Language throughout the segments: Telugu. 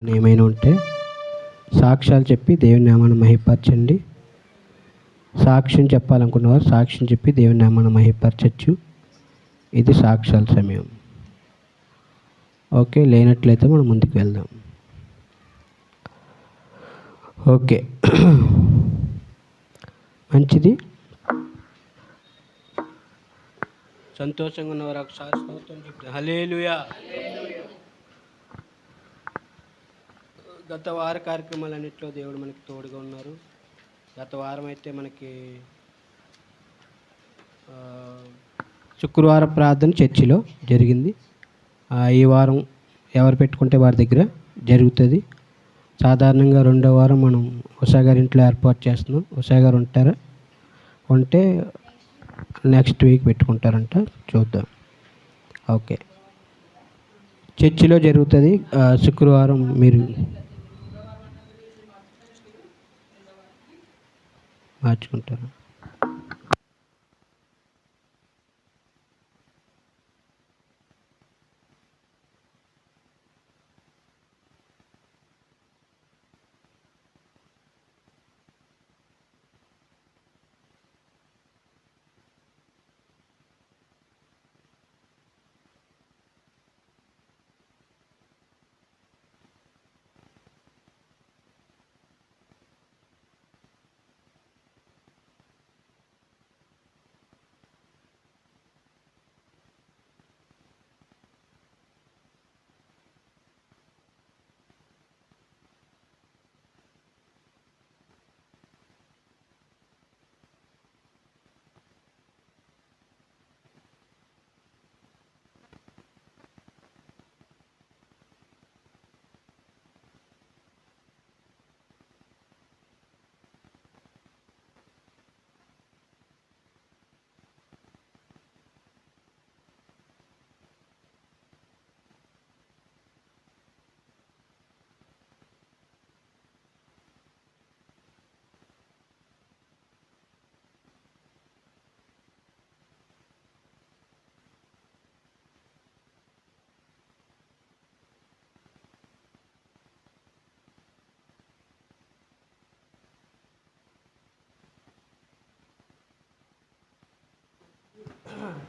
ఏమైనా ఉంటే సాక్ష్యాలు చెప్పి దేవుని నామాన్ని మహిమపరచండి. సాక్ష్యం చెప్పాలనుకున్నవారు సాక్ష్యం చెప్పి దేవుని నామాన్ని మహిమపరచచ్చు. ఇది సాక్ష్యాల సమయం. ఓకే, లేనట్లయితే మనం ముందుకు వెళ్దాం. ఓకే, మంచిది. సంతోషంగా ఉన్నవారు ఒకసారి స్తోత్రం చెప్తారు. హల్లెలూయా. గత వార కార్యక్రమాలన్నింటిలో దేవుడు మనకి తోడుగా ఉన్నారు. గత వారం అయితే మనకి శుక్రవారం ప్రార్థన చర్చిలో జరిగింది. ఈ వారం ఎవరు పెట్టుకుంటే వారి దగ్గర జరుగుతుంది. సాధారణంగా రెండో వారం మనం ఉషా గారి ఇంట్లో ఏర్పాటు చేస్తున్నాం. ఉషా గారు ఉంటారా? ఉంటే నెక్స్ట్ వీక్ పెట్టుకుంటారంట, చూద్దాం. ఓకే, చర్చిలో జరుగుతుంది శుక్రవారం. మీరు మార్చుకుంటారు.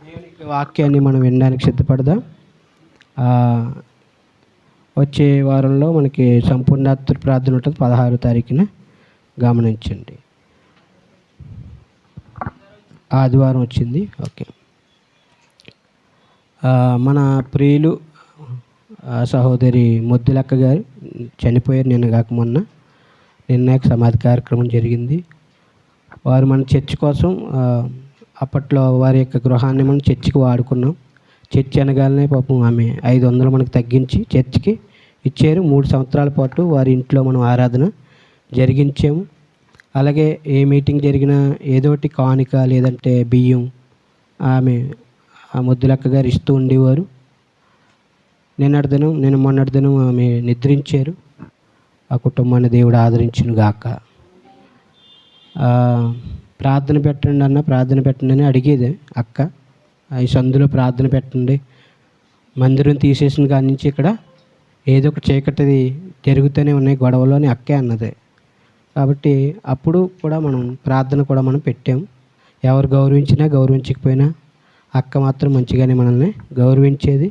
దేవుని వాక్యాన్ని మనం వినడానికి సిద్ధపడదాం. వచ్చే వారంలో మనకి సంపూర్ణాత్మ ప్రార్థన ఉంటుంది 16వ తారీఖున. గమనించండి, ఆదివారం వచ్చింది. ఓకే, మన ప్రియులు సహోదరి ముద్దులక్క గారు చనిపోయారు నిన్న కాక మొన్న. నిన్న సమాధి కార్యక్రమం జరిగింది. వారు మన చర్చ్ కోసం అప్పట్లో వారి యొక్క గృహాన్ని మనం చర్చికి వాడుకున్నాం. చర్చి అనగానే పాపం ఆమె 500 మనకు తగ్గించి చర్చికి ఇచ్చారు. 3 సంవత్సరాల పాటు వారి ఇంట్లో మనం ఆరాధన జరిగించాము. అలాగే ఏ మీటింగ్ జరిగినా ఏదోటి కానుక లేదంటే బియ్యం ఆమె ముద్దులక్క గారు ఇస్తూ ఉండేవారు. నిన్న మొన్నటి దినం ఆమె నిద్రించారు. ఆ కుటుంబాన్ని దేవుడు ఆదరించును గాక. ప్రార్థన పెట్టండి అని అడిగేది అక్క. ఈ సందులో ప్రార్థన పెట్టండి, మందిరం తీసేసిన కాడి నుంచి ఇక్కడ ఏదో ఒక చీకటిది జరుగుతూనే ఉన్నాయి గొడవలు అని అక్కే అన్నది. కాబట్టి అప్పుడు కూడా మనం ప్రార్థన కూడా మనం పెట్టాము. ఎవరు గౌరవించినా గౌరవించకపోయినా అక్క మాత్రం మంచిగానే మనల్ని గౌరవించేది.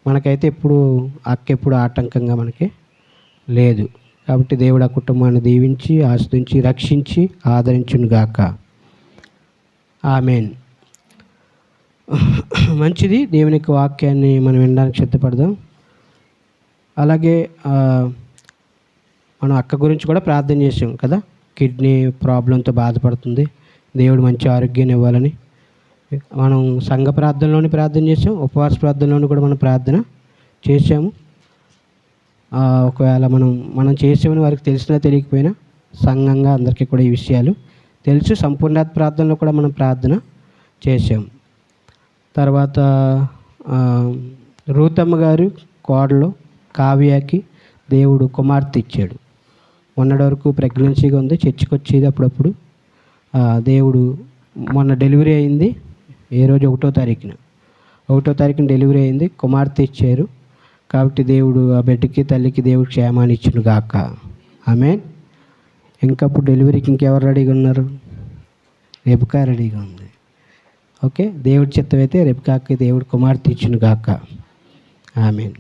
మనకైతే అక్క ఎప్పుడు ఆటంకంగా మనకి లేదు. కాబట్టి దేవుడు ఆ కుటుంబాన్ని దీవించి ఆస్తించి రక్షించి ఆదరించును గాక. ఆమేన్. మంచిది, దేవుని యొక్క వాక్యాన్ని మనం వినడానికి సిద్ధపడదాం. అలాగే మనం అక్క గురించి కూడా ప్రార్థన చేసాం కదా. కిడ్నీ ప్రాబ్లంతో బాధపడుతుంది. దేవుడు మంచి ఆరోగ్యాన్ని ఇవ్వాలని మనం సంఘ ప్రార్థనలోని ప్రార్థన చేసాం. ఉపవాస ప్రార్థనలోని కూడా మనం ప్రార్థన చేసాము. ఒకవేళ మనం చేసామని వారికి తెలిసినా తెలియకపోయినా సంఘంగా అందరికీ కూడా ఈ విషయాలు తెలుసు. సంపూర్ణాత్మ ప్రార్థనలో కూడా మనం ప్రార్థన చేసాం. తర్వాత రూతమ్మ గారు కోడలు కావ్యకి దేవుడు కుమార్తె ఇచ్చాడు. మొన్నటి వరకు ప్రెగ్నెన్సీగా ఉంది, చర్చికి వచ్చేది అప్పుడప్పుడు. దేవుడు మొన్న డెలివరీ అయింది. ఏ రోజు 1వ తారీఖున డెలివరీ అయింది. కుమార్తె ఇచ్చారు. కాబట్టి దేవుడు ఆ బిడ్డకి తల్లికి దేవుడు క్షేమాన్ని ఇచ్చును గాక. ఆమేన్. ఇంకప్పుడు డెలివరీకి ఇంకెవరు రెడీగా ఉన్నారు? రెబెకా రెడీగా ఉంది. ఓకే, దేవుడి చిత్తం అయితే రెబెకాకి దేవుడు కుమార్తె ఇచ్చును గాక. ఆమేన్.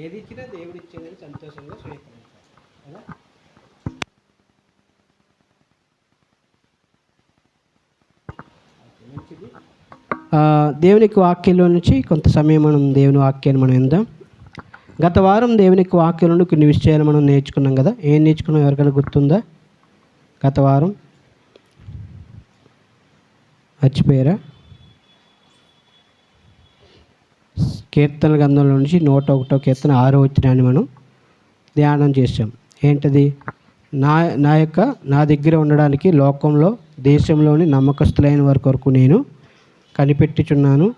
ఏది ఇచ్చినా దేవుడు ఇచ్చేదని సంతోషంగా స్వీకరించాలి కదా. మంచిది. దేవునికి వాక్యంలో నుంచి కొంత సమయం మనం దేవుని వాక్యాన్ని మనం విందాం. గత వారం దేవునికి వాక్యం నుండి కొన్ని విషయాలు మనం నేర్చుకున్నాం కదా. ఏం నేర్చుకున్నాం ఎవరికైనా గుర్తుందా? గత వారం మర్చిపోయారా? కీర్తన గ్రంథంలో నుంచి 101వ కీర్తన 6వ వచనాన్ని మనం ధ్యానం చేసాం. ఏంటది? నా దగ్గర ఉండడానికి లోకంలో దేశంలోని నమ్మకస్తులైన వారి కొరకు నేను కనిపెట్టుచున్నాను.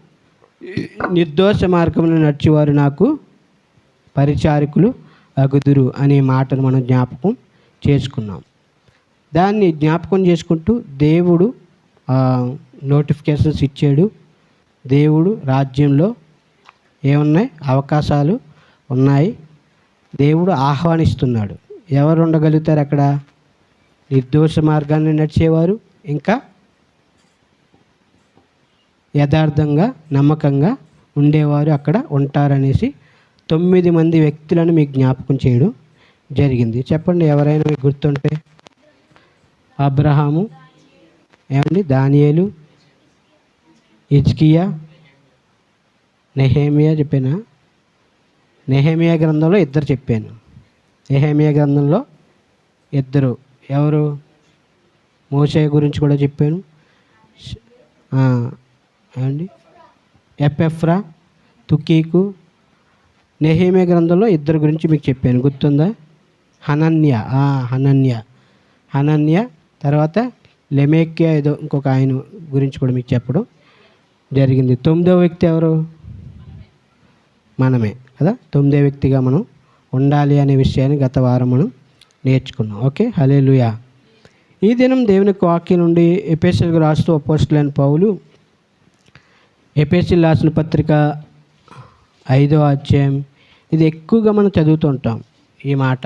నిర్దోష మార్గంలో నడిచేవారు నాకు పరిచారకులు అగుదురు అనే మాటను మనం జ్ఞాపకం చేసుకున్నాం. దాన్ని జ్ఞాపకం చేసుకుంటూ దేవుడు నోటిఫికేషన్స్ ఇచ్చాడు. దేవుడు రాజ్యంలో ఏమున్నాయి? అవకాశాలు ఉన్నాయి. దేవుడు ఆహ్వానిస్తున్నాడు. ఎవరు ఉండగలుగుతారు అక్కడ? నిర్దోష మార్గాన్ని నడిచేవారు, ఇంకా యథార్థంగా నమ్మకంగా ఉండేవారు అక్కడ ఉంటారనేసి 9 మంది వ్యక్తులను మీకు జ్ఞాపకం చేయడం జరిగింది. చెప్పండి ఎవరైనా మీకు గుర్తుంటే. అబ్రహాము, ఏమండి, దానియేలు, హిజ్కియా, నెహెమియా చెప్పానా? నెహెమియా గ్రంథంలో 2 చెప్పాను. నెహెమియా గ్రంథంలో 2 ఎవరు? మోషే గురించి కూడా చెప్పాను. ఏమండి, ఎపెఫ్రా, తుకీకు. నెహెమియా గ్రంథంలో 2 గురించి మీకు చెప్పాను, గుర్తుందా? హనన్య తర్వాత లెమెక్యా ఏదో ఇంకొక ఆయన గురించి కూడా మీకు చెప్పడం జరిగింది. 9వ వ్యక్తి ఎవరు? మనమే కదా. 9వ వ్యక్తిగా మనం ఉండాలి అనే విషయాన్ని గత వారం మనం నేర్చుకున్నాం. ఓకే, హల్లెలూయా. ఈ దినం దేవుని వాక్యం నుండి ఎఫెసీయులకు రాస్తూ అపోస్తలుడైన పౌలు ఎఫెసీయులకు రాసిన పత్రిక 5వ అధ్యాయం, ఇది ఎక్కువగా మనం చదువుతూ ఉంటాం ఈ మాట.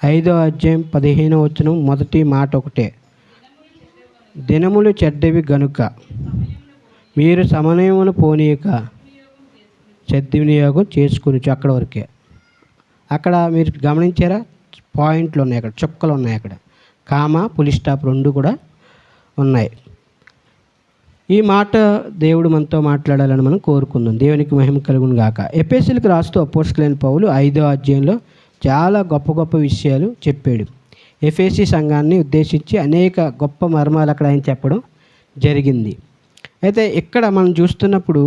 5వ అధ్యాయం 15వ వచనం మొదటి మాట ఒకటే, దినములు చెడ్డవి గనుక మీరు సమయమును పోనీయక సద్వినియోగం చేసుకుని. అక్కడ వరకే. అక్కడ మీరు గమనించారా? పాయింట్లు ఉన్నాయి అక్కడ, చుక్కలు ఉన్నాయి అక్కడ, కామా పులి స్టాప్ 2 కూడా ఉన్నాయి. ఈ మాట దేవుడు మనతో మాట్లాడాలని మనం కోరుకుందాం. దేవునికి మహిమ కలుగును గాక. ఎఫెసీయులకు రాస్తూ అపోస్తలుడైన పౌలు 5వ అధ్యాయంలో చాలా గొప్ప గొప్ప విషయాలు చెప్పాడు. ఎఫెసీ సంఘాన్ని ఉద్దేశించి అనేక గొప్ప మర్మాలు అక్కడ ఆయన చెప్పడం జరిగింది. అయితే ఇక్కడ మనం చూస్తున్నప్పుడు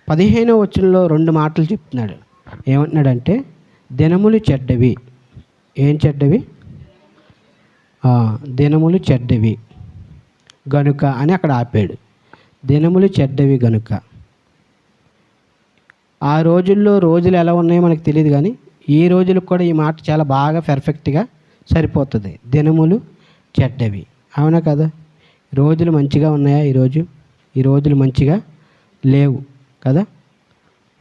15వ వచనంలో 2 మాటలు చెప్తున్నాడు. ఏమంటున్నాడంటే, దినములు చెడ్డవి. ఏం చెడ్డవి? దినములు చెడ్డవి. గనుక అని అక్కడ ఆపాడు. దినములు చెడ్డవి గనుక. ఆ రోజుల్లో రోజులు ఎలా ఉన్నాయో మనకు తెలియదు, కానీ ఈ రోజులకు కూడా ఈ మాట చాలా బాగా పర్ఫెక్ట్గా సరిపోతుంది. దినములు చెడ్డవి. అవునా కదా? రోజులు మంచిగా ఉన్నాయా? ఈ రోజులు మంచిగా లేవు కదా?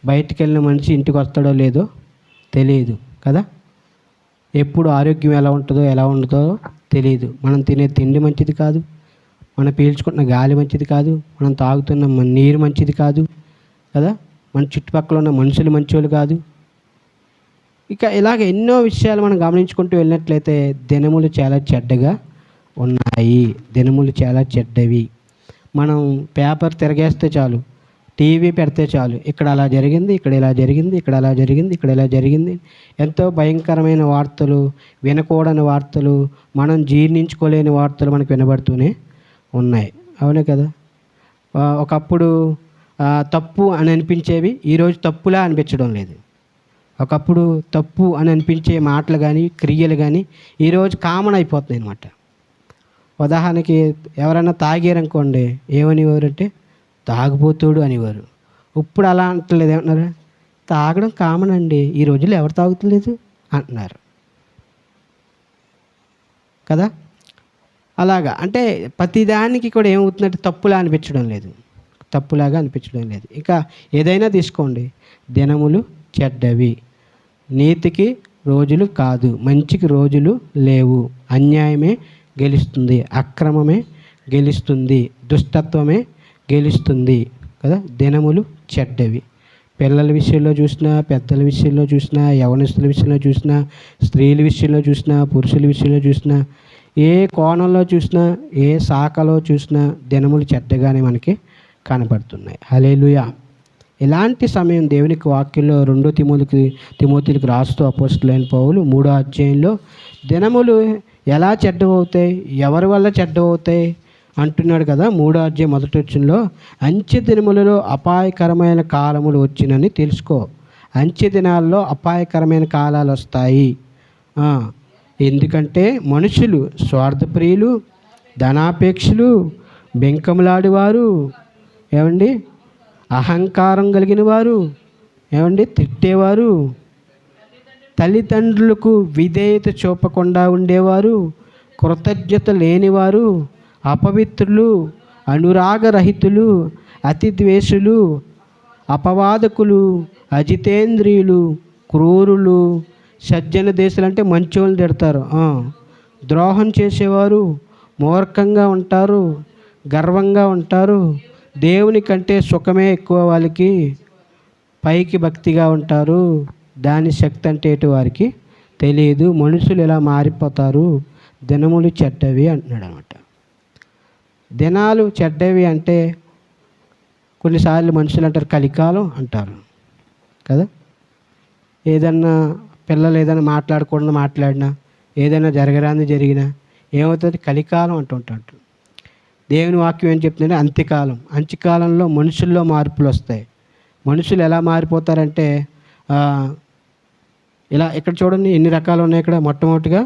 బయటికి వెళ్ళిన మనిషి ఇంటికి వస్తాడో లేదో తెలియదు కదా? ఎప్పుడు ఆరోగ్యం ఎలా ఉంటుందో ఎలా ఉండదో తెలియదు. మనం తినే తిండి మంచిది కాదు, మనం పీల్చుకుంటున్న గాలి మంచిది కాదు, మనం తాగుతున్న నీరు మంచిది కాదు కదా? మన చుట్టుపక్కల ఉన్న మనుషులు మంచోళ్ళు కాదు. ఇక ఇలాగ ఎన్నో విషయాలు మనం గమనించుకుంటూ వెళ్ళినట్లయితే దినములు చాలా చెడ్డగా ఉన్నాయి. దినములు చాలా చెడ్డవి. మనం పేపర్ తిరగేస్తే చాలు, టీవీ పెడితే చాలు, ఇక్కడ అలా జరిగింది, ఇక్కడ ఇలా జరిగింది, ఇక్కడ అలా జరిగింది, ఇక్కడ ఇలా జరిగింది, ఎంతో భయంకరమైన వార్తలు, వినకూడని వార్తలు, మనం జీర్ణించుకోలేని వార్తలు మనకు వినబడుతూనే ఉన్నాయి. అవునే కదా? ఒకప్పుడు తప్పు అని అనిపించేవి ఈరోజు తప్పులా అనిపించడం లేదు. ఒకప్పుడు తప్పు అని అనిపించే మాటలు కానీ క్రియలు కానీ ఈరోజు కామన్ అయిపోతున్నాయి అన్నమాట. ఉదాహరణకి ఎవరైనా తాగారనుకోండి, ఏమనేవారు అంటే తాగుబోతుడు అనేవారు. ఇప్పుడు అలా అంటలేదు, ఏమంటున్నారు? తాగడం కామన్ అండి, ఈ రోజుల్లో ఎవరు తాగుతలేదు అంటున్నారు కదా? అలాగా అంటే ప్రతిదానికి కూడా ఏమవుతుందంటే తప్పులా అనిపించడం లేదు, తప్పులాగా అనిపించడం లేదు. ఇంకా ఏదైనా తీసుకోండి, దినములు చెడ్డవి, నీతికి రోజులు కాదు, మంచికి రోజులు లేవు, అన్యాయమే గెలుస్తుంది, అక్రమమే గెలుస్తుంది, దుష్టత్వమే గెలుస్తుంది కదా? దినములు చెడ్డవి. పిల్లల విషయంలో చూసినా, పెద్దల విషయంలో చూసినా, యవనస్తుల విషయంలో చూసినా, స్త్రీల విషయంలో చూసినా, పురుషుల విషయంలో చూసినా, ఏ కోణంలో చూసినా, ఏ శాఖలో చూసినా దినములు చెడ్డగానే మనకి కనపడుతున్నాయి. హల్లెలూయా. ఇలాంటి సమయం దేవునికి వాక్యంలో 2 తిమోతిలకు రాస్తూ అపోస్తలుడైన పౌలు 3వ అధ్యాయంలో దినములు ఎలా చెడ్డవవుతాయి, ఎవరి వల్ల చెడ్డవవుతాయి అంటున్నాడు కదా. 3వ అధ్యాయం 1వ వచనంలో అంచె దినములలో అపాయకరమైన కాలములు వచ్చినని తెలుసుకో. అంచె దినాల్లో అపాయకరమైన కాలాలు వస్తాయి. ఎందుకంటే మనుషులు స్వార్థప్రియులు, ధనాపేక్షలు, బెంకములాడివారు, ఏమండి, అహంకారం కలిగిన వారు, ఏమండి, తిట్టేవారు, తల్లిదండ్రులకు విధేయత చూపకుండా ఉండేవారు, కృతజ్ఞత లేనివారు, అపవిత్రులు, అనురాగరహితులు, అతిద్వేషులు, అపవాదకులు, అజితేంద్రియులు, క్రూరులు, సజ్జన దేశాలు అంటే మంచోళ్ళు తిడతారు, ద్రోహం చేసేవారు, మూర్ఖంగా ఉంటారు, గర్వంగా ఉంటారు, దేవుని కంటే సుఖమే ఎక్కువ వాళ్ళకి, పైకి భక్తిగా ఉంటారు, దాని శక్తి అంటే ఏంటి వారికి తెలియదు. మనుషులు ఇలా మారిపోతారు, దినములు చెడ్డవి అంటున్నాడు అనమాట. దినాలు చెడ్డవి అంటే కొన్నిసార్లు మనుషులు అంటారు కలికాలం అంటారు కదా. ఏదన్నా పిల్లలు ఏదైనా మాట్లాడకూడదు మాట్లాడినా, ఏదైనా జరగరాని జరిగినా ఏమవుతుంది? కలికాలం అంటుంటాడు. దేవుని వాక్యం ఏం చెప్తుందంటే అంత్యకాలం. అంత్యకాలంలో మనుషుల్లో మార్పులు వస్తాయి. మనుషులు ఎలా మారిపోతారంటే ఇలా ఇక్కడ చూడండి ఎన్ని రకాలు ఉన్నాయి ఇక్కడ. మొట్టమొదటిగా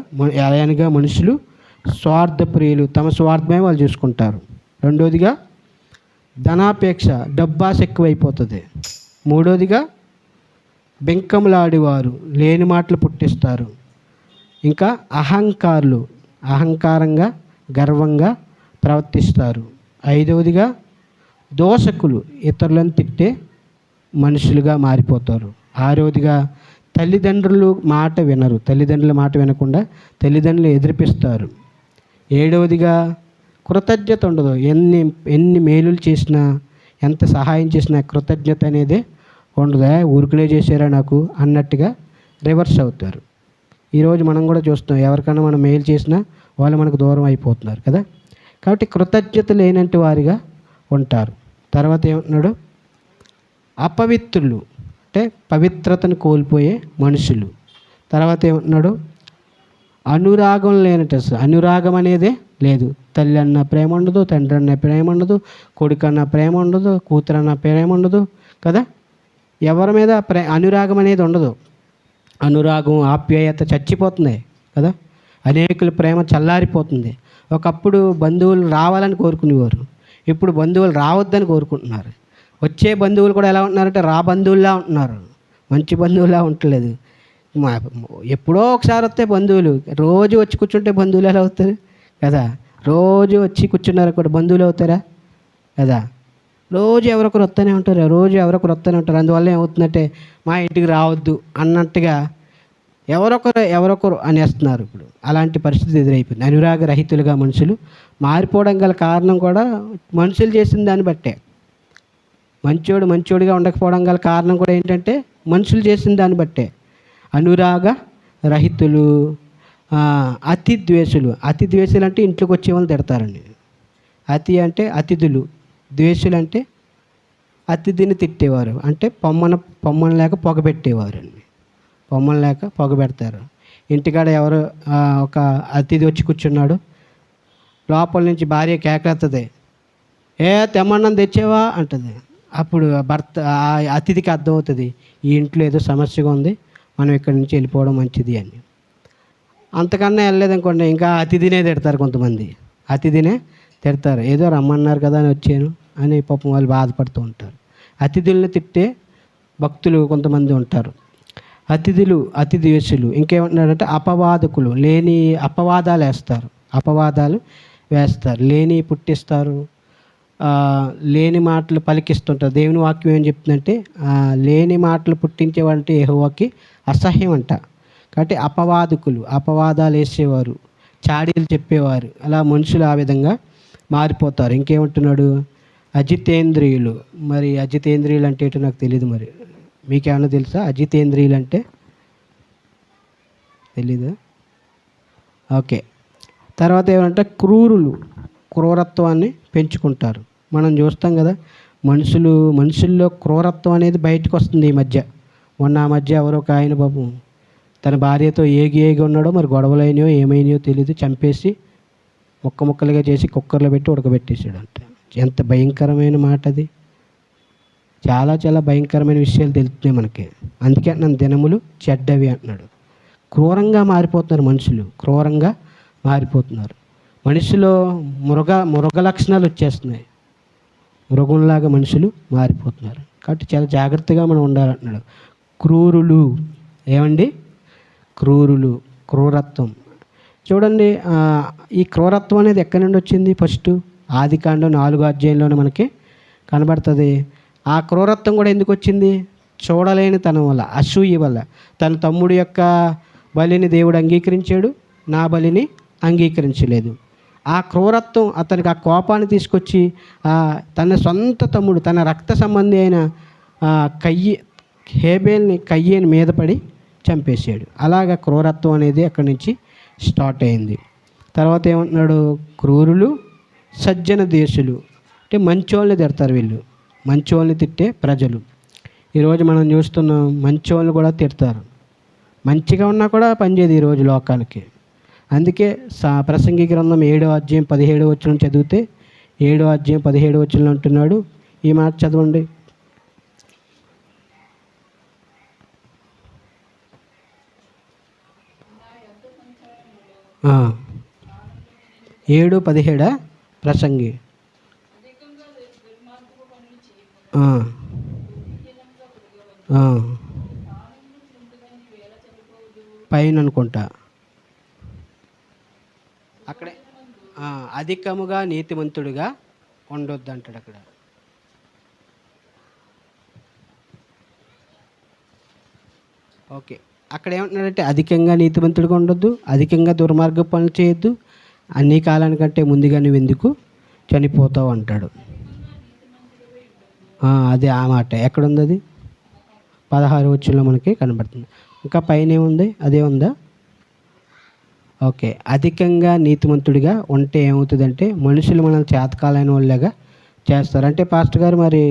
ఎలాగనగా మనుషులు స్వార్థప్రియులు, తమ స్వార్థమే వాళ్ళు చూసుకుంటారు. రెండోదిగా ధనాపేక్ష, డబ్బాస్ ఎక్కువైపోతుంది. మూడోదిగా బెంకములాడివారు, లేని మాటలు పుట్టిస్తారు. ఇంకా అహంకారులు, అహంకారంగా గర్వంగా ప్రవర్తిస్తారు. ఐదవదిగా దోషకులు, ఇతరులను తిట్టే మనుషులుగా మారిపోతారు. ఆరవదిగా తల్లిదండ్రులు మాట వినరు, తల్లిదండ్రుల మాట వినకుండా తల్లిదండ్రులు ఎదిరిపిస్తారు. ఏడవదిగా కృతజ్ఞత ఉండదు. ఎన్ని మేలులు చేసినా, ఎంత సహాయం చేసినా కృతజ్ఞత అనేది ఉండదు. ఊరికనే చేశారా నాకు అన్నట్టుగా రివర్స్ అవుతారు. ఈరోజు మనం కూడా చూస్తున్నాం, ఎవరికైనా మనం మేలు చేసినా వాళ్ళు మనకు దూరం అయిపోతున్నారు కదా. కాబట్టి కృతజ్ఞత లేనంటి వారిగా ఉంటారు. తర్వాత ఏమంటున్నాడు? అపవిత్రులు అంటే పవిత్రతను కోల్పోయే మనుషులు. తర్వాత ఏమంటున్నాడు? అనురాగం లేనట్టు, అసలు అనురాగం అనేదే లేదు. తల్లి అన్న ప్రేమ ఉండదు, తండ్రి అన్న ప్రేమ ఉండదు, కొడుకు అన్న ప్రేమ ఉండదు, కూతురు అన్న ప్రేమ ఉండదు కదా. ఎవరి మీద అనురాగం అనేది ఉండదు. అనురాగం, ఆప్యాయత చచ్చిపోతుంది కదా. అనేకుల ప్రేమ చల్లారిపోతుంది. ఒకప్పుడు బంధువులు రావాలని కోరుకునేవారు, ఇప్పుడు బంధువులు రావద్దని కోరుకుంటున్నారు. వచ్చే బంధువులు కూడా ఎలా ఉంటున్నారంటే రా బంధువుల్లా ఉంటున్నారు, మంచి బంధువులా ఉండట్లేదు. మా ఎప్పుడో ఒకసారి వస్తే బంధువులు, రోజు వచ్చి కూర్చుంటే బంధువులు ఎలా అవుతారు కదా. రోజు వచ్చి కూర్చున్నారు కూడా బంధువులు అవుతారా కదా. రోజు ఎవరొకరు వస్తూనే ఉంటారు, రోజు ఎవరొకరు వస్తూనే ఉంటారు. అందువల్ల ఏమవుతుందంటే మా ఇంటికి రావద్దు అన్నట్టుగా ఎవరొకరు అనేస్తున్నారు. ఇప్పుడు అలాంటి పరిస్థితి ఎదురైపోయింది. అనురాగ రహితులుగా మనుషులు మారిపోవడం గల కారణం కూడా మనుషులు చేసిన దాన్ని బట్టే. మంచోడిగా ఉండకపోవడం గల కారణం కూడా ఏంటంటే మనుషులు చేసిన దాన్ని బట్టే. అనురాగ రహితులు, అతి ద్వేషులు. అతి ద్వేషులు అంటే ఇంట్లోకి వచ్చే వాళ్ళు తిడతారండి. అతి అంటే అతిథులు, ద్వేషులు అంటే అతిథిని తిట్టేవారు, అంటే పొమ్మన లేక పొగబెట్టేవారండి. పొమ్మన లేక పొగబెడతారు. ఇంటికాడ ఎవరు ఒక అతిథి వచ్చి కూర్చున్నాడు, లోపల నుంచి భార్య కేకలెత్తది, తెమ్మన్నం తెచ్చేవా అంటుంది. అప్పుడు భర్త ఆ అతిథికి అర్థమవుతుంది ఈ ఇంట్లో ఏదో సమస్యగా ఉంది, మనం ఇక్కడి నుంచి వెళ్ళిపోవడం మంచిది అని. అంతకన్నా వెళ్ళలేదనుకోండి ఇంకా అతిథినే తిడతారు. కొంతమంది అతిథినే తిడతారు, ఏదో రమ్మన్నారు కదా అని వచ్చాను అని పాపం వాళ్ళు బాధపడుతూ ఉంటారు. అతిథుల్ని తిట్టే భక్తులు కొంతమంది ఉంటారు. అతిథులు అతి ద్వేషులు. ఇంకేమంటున్నారంటే అపవాదకులు, లేని అపవాదాలు వేస్తారు, లేని పుట్టిస్తారు, లేని మాటలు పలికిస్తుంటారు. దేవుని వాక్యం ఏం చెప్తుందంటే లేని మాటలు పుట్టించేవంటే యెహోవాకి అసహ్యం అంట. కాబట్టి అపవాదాలు వేసేవారు, చాడీలు చెప్పేవారు, అలా మనుషులు ఆ విధంగా మారిపోతారు. ఇంకేమంటున్నాడు, అజితేంద్రియులు. మరి అజితేంద్రియులు అంటే ఏంటో నాకు తెలియదు, మరి మీకేమన్నా తెలుసా అజితేంద్రియులు అంటే? తెలీదా? ఓకే. తర్వాత ఏమంటే క్రూరత్వాన్ని పెంచుకుంటారు. మనం చూస్తాం కదా, మనుషుల్లో క్రూరత్వం అనేది బయటకు వస్తుంది ఈ మధ్య. మొన్న ఆ మధ్య ఎవరో ఒక ఆయన పాపం తన భార్యతో ఏగి ఉన్నాడో, మరి గొడవలైనయో ఏమైనాయో తెలియదు, చంపేసి ముక్కలుగా చేసి కుక్కర్లో పెట్టి ఉడకబెట్టేసాడు అంట. ఎంత భయంకరమైన మాట అది. చాలా చాలా భయంకరమైన విషయాలు తెలుస్తున్నాయి మనకి. అందుకే నన్ను దినములు చెడ్డవి అంటున్నాడు. క్రూరంగా మారిపోతున్నారు మనుషులు, క్రూరంగా మారిపోతున్నారు. మనిషిలో మృగ లక్షణాలు వచ్చేస్తున్నాయి, మృగంలాగా మనుషులు మారిపోతున్నారు. కాబట్టి చాలా జాగ్రత్తగా మనం ఉండాలంటున్నాడు. క్రూరులు. ఏమండి? క్రూరత్వం. చూడండి, ఈ క్రూరత్వం అనేది ఎక్కడి నుండి వచ్చింది? ఫస్ట్ ఆదికాండం 4వ అధ్యాయంలోనే మనకి కనబడుతుంది. ఆ క్రూరత్వం కూడా ఎందుకు వచ్చింది? చూడలేని తనం వల్ల, అసూయ వల్ల. తన తమ్ముడు యొక్క బలిని దేవుడు అంగీకరించాడు, నా బలిని అంగీకరించలేదు. ఆ క్రూరత్వం అతనికి ఆ కోపాన్ని తీసుకొచ్చి తన సొంత తమ్ముడు, తన రక్త సంబంధి అయిన కయ్యేని మీద పడి చంపేశాడు. అలాగ క్రూరత్వం అనేది అక్కడి నుంచి స్టార్ట్ అయింది. తర్వాత ఏమంటున్నాడు, క్రూరులు సజ్జన దేశులు. అంటే మంచోళ్ళని తిడతారు వీళ్ళు, మంచోళ్ళని తిట్టే ప్రజలు. ఈరోజు మనం చూస్తున్నాం, మంచోళ్ళని కూడా తిడతారు. మంచిగా ఉన్నా కూడా పనిచేయదు ఈరోజు లోకాలకి. అందుకే ప్రసంగి గ్రంథం 7వ అధ్యాయం 17వ వచనం చదివితే, 7వ అధ్యాయం 17వ వచనంలో అంటున్నాడు, ఈ మాట చదవండి. 7:17 ప్రసంగి. పైన అనుకుంటా అక్కడే అధికముగా నీతిమంతుడిగా ఉండొద్దు అంటాడు అక్కడ. ఓకే, అక్కడ ఏమంటున్నాడంటే అధికంగా నీతిమంతుడిగా ఉండొద్దు, అధికంగా దుర్మార్గ పనులు చేయొద్దు, అన్ని కాలానికంటే ముందుగా నువ్వు ఎందుకు చనిపోతావు అంటాడు. అదే ఆ మాట ఎక్కడుంది? అది 16వ వచనంలో మనకి కనబడుతుంది. ఇంకా పైన ఏముంది? అదే ఉందా? ఓకే, అధికంగా నీతిమంతుడిగా ఉంటే ఏమవుతుందంటే మనుషులు మనల్ని చేతకాలైన వాళ్ళగా చేస్తారు. అంటే పాస్టర్ గారు మరి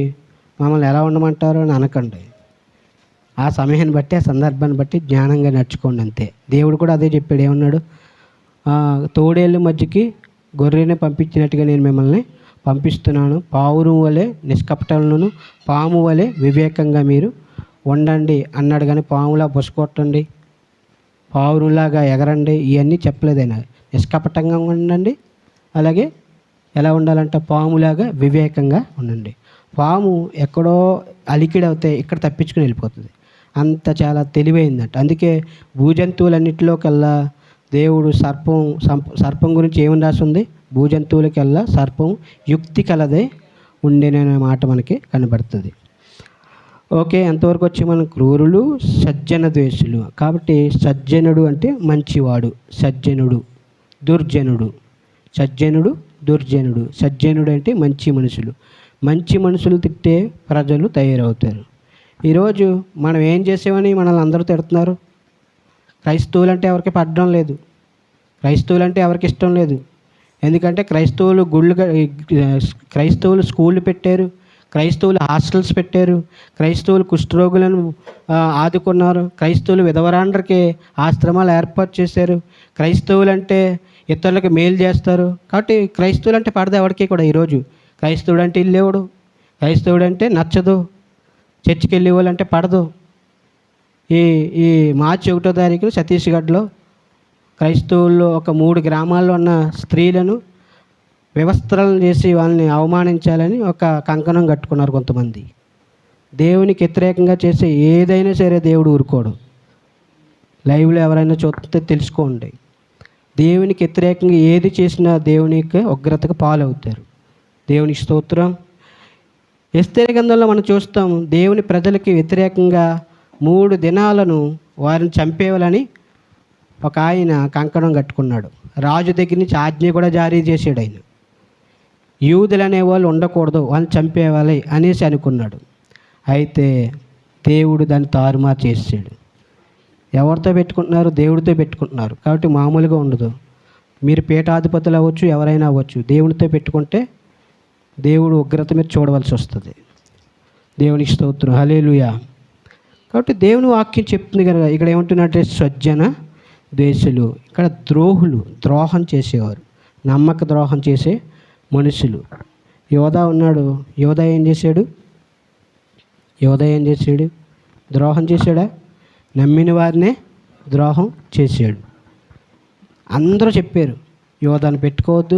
మమ్మల్ని ఎలా ఉండమంటారు అని అనకండి. ఆ సమయాన్ని బట్టి, ఆ సందర్భాన్ని బట్టి జ్ఞానంగా నడుచుకోండి అంతే. దేవుడు కూడా అదే చెప్పాడు. ఏమన్నాడు? తోడేళ్ళ మధ్యకి గొర్రెని పంపించినట్టుగా నేను మిమ్మల్ని పంపిస్తున్నాను. పావురం వలె నిష్కపటలను, పాము వలె వివేకంగా మీరు ఉండండి అన్నాడు. కానీ పాములా బుసకొట్టండి, పావురులాగా ఎగరండి, ఇవన్నీ చెప్పలేదైనా. నిష్కపటంగా ఉండండి, అలాగే ఎలా ఉండాలంట, పాములాగా వివేకంగా ఉండండి. పాము ఎక్కడో అలికిడి అవుతే ఇక్కడ తప్పించుకుని వెళ్ళిపోతుంది, అంత చాలా తెలివైందంట. అందుకే భూజంతువులన్నిటిలోకల్లా దేవుడు సర్పం గురించి ఏమని రాస్తుంది, భూజంతువులకల్లా సర్పం యుక్తి కలదే ఉండేననే మాట మనకి కనబడుతుంది. ఓకే, ఎంతవరకు వచ్చి మనం క్రూరులు సజ్జన ద్వేషులు. కాబట్టి సజ్జనుడు అంటే మంచివాడు, సజ్జనుడు దుర్జనుడు, సజ్జనుడు దుర్జనుడు. సజ్జనుడు అంటే మంచి మనుషులు, మంచి మనుషులు తిట్టే ప్రజలు తయారవుతారు. ఈరోజు మనం ఏం చేసామని మనల్ని అందరూ తిడుతున్నారు. క్రైస్తవులు అంటే ఎవరికి పడడం లేదు, క్రైస్తవులు అంటే ఎవరికి ఇష్టం లేదు. ఎందుకంటే క్రైస్తవులు స్కూళ్ళు పెట్టారు, క్రైస్తవులు హాస్టల్స్ పెట్టారు, క్రైస్తవులు కుష్ఠరోగులను ఆదుకున్నారు, క్రైస్తవులు విధవరాండ్రకి ఆశ్రమాలు ఏర్పాటు చేశారు, క్రైస్తవులు అంటే ఇతరులకు మేలు చేస్తారు. కాబట్టి క్రైస్తవులు అంటే పడదు ఎవరికి కూడా. ఈరోజు క్రైస్తవుడు అంటే ఇల్లేవుడు, క్రైస్తవుడు అంటే నచ్చదు, చర్చికి వెళ్ళే వాళ్ళు అంటే పడదు. ఈ మార్చి 1వ తారీఖున ఛత్తీస్గఢ్లో క్రైస్తవుల్లో ఒక 3 గ్రామాల్లో ఉన్న స్త్రీలను వ్యవస్థలను చేసి వాళ్ళని అవమానించాలని ఒక కంకణం కట్టుకున్నారు కొంతమంది. దేవునికి వ్యతిరేకంగా చేసే ఏదైనా సరే దేవుడు ఊరుకోడు. లైవ్లో ఎవరైనా చూస్తే తెలుసుకోండి, దేవునికి వ్యతిరేకంగా ఏది చేసినా దేవునికి ఉగ్రతకు పాలవుతారు. దేవునికి స్తోత్రం. ఎస్తేరు గ్రంథంలో మనం చూస్తాం, దేవుని ప్రజలకి వ్యతిరేకంగా 3 దినాలను వారిని చంపేయాలని ఒక ఆయన కంకణం కట్టుకున్నాడు. రాజు దగ్గర నుంచి ఆజ్ఞ కూడా జారీ చేసాడు ఆయన. యూదులు అనేవాళ్ళు ఉండకూడదు, వాళ్ళని చంపేవాలి అనేసి అనుకున్నాడు. అయితే దేవుడు దాన్ని తారుమారు చేసాడు. ఎవరితో పెట్టుకుంటున్నారు, దేవుడితో పెట్టుకుంటున్నారు. కాబట్టి మామూలుగా ఉండదు. మీరు పీఠాధిపతులు అవ్వచ్చు, ఎవరైనా అవ్వచ్చు, దేవుడితో పెట్టుకుంటే దేవుడు ఉగ్రత మీరు చూడవలసి వస్తుంది. దేవునికి స్తోత్రం, హల్లెలూయా. కాబట్టి దేవుని వాక్యం చెప్తుంది కదా, ఇక్కడ ఏమంటున్నట్టే సజ్జన ద్వేషులు, ఇక్కడ ద్రోహులు, ద్రోహం చేసేవారు, నమ్మక ద్రోహం చేసే మనుషులు. యోధా ఉన్నాడు, యోధా ఏం చేశాడు, ద్రోహం చేశాడా? నమ్మిన వారినే ద్రోహం చేశాడు. అందరూ చెప్పారు యోధాను పెట్టుకోవద్దు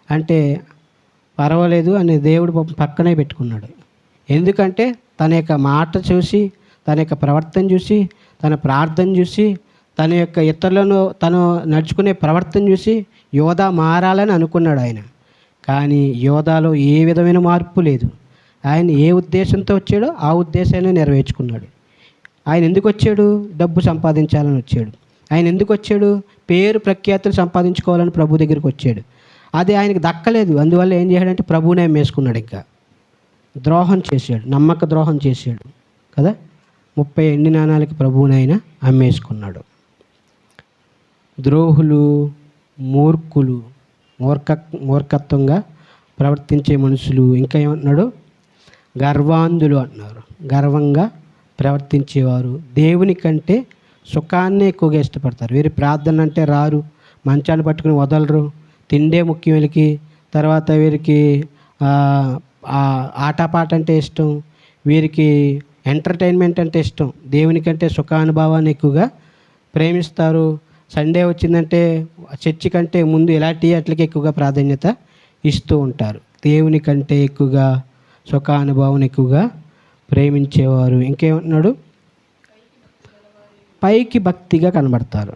అంటే పర్వాలేదు అని దేవుడు పక్కనే పెట్టుకున్నాడు. ఎందుకంటే తన యొక్క మాట చూసి, తన యొక్క ప్రవర్తన చూసి, తన ప్రార్థన చూసి, తన యొక్క ఇతరులను తను నడుచుకునే ప్రవర్తన చూసి యోధా మారాలని అనుకున్నాడు ఆయన. కానీ యోధాలో ఏ విధమైన మార్పు లేదు. ఆయన ఏ ఉద్దేశంతో వచ్చాడో ఆ ఉద్దేశాన్ని నెరవేర్చుకున్నాడు. ఆయన ఎందుకు వచ్చాడు? డబ్బు సంపాదించాలని వచ్చాడు. ఆయన ఎందుకు వచ్చాడు? పేరు ప్రఖ్యాతులు సంపాదించుకోవాలని ప్రభు దగ్గరికి వచ్చాడు. అది ఆయనకు దక్కలేదు. అందువల్ల ఏం చేశాడంటే ప్రభువునే అమ్మేసుకున్నాడు. ఇంకా ద్రోహం చేశాడు, నమ్మక ద్రోహం చేశాడు కదా. 30 ఎండి నాణాలకి ప్రభువుని ఆయన అమ్మేసుకున్నాడు. ద్రోహులు, మూర్ఖులు, మూర్ఖత్వంగా ప్రవర్తించే మనుషులు. ఇంకా ఏమంటున్నాడు? గర్వాంధులు అంటున్నారు. గర్వంగా ప్రవర్తించేవారు దేవుని కంటే సుఖాన్ని ఎక్కువగా ఇష్టపడతారు. వీరి ప్రార్థన అంటే రారు, మంచాన్ని పట్టుకుని వదలరు, తిండే ముఖ్యం వీళ్ళకి. తర్వాత వీరికి ఆటపాట అంటే ఇష్టం, వీరికి ఎంటర్టైన్మెంట్ అంటే ఇష్టం. దేవుని కంటే సుఖానుభవాన్ని ఎక్కువగా ప్రేమిస్తారు. సండే వచ్చిందంటే చర్చి కంటే ముందు ఇలాంటి వాటికి ఎక్కువగా ప్రాధాన్యత ఇస్తూ ఉంటారు. దేవుని కంటే ఎక్కువగా సుఖానుభవం ఎక్కువగా ప్రేమించేవారు. ఇంకేమంటున్నాడు? పైకి భక్తిగా కనబడతారు,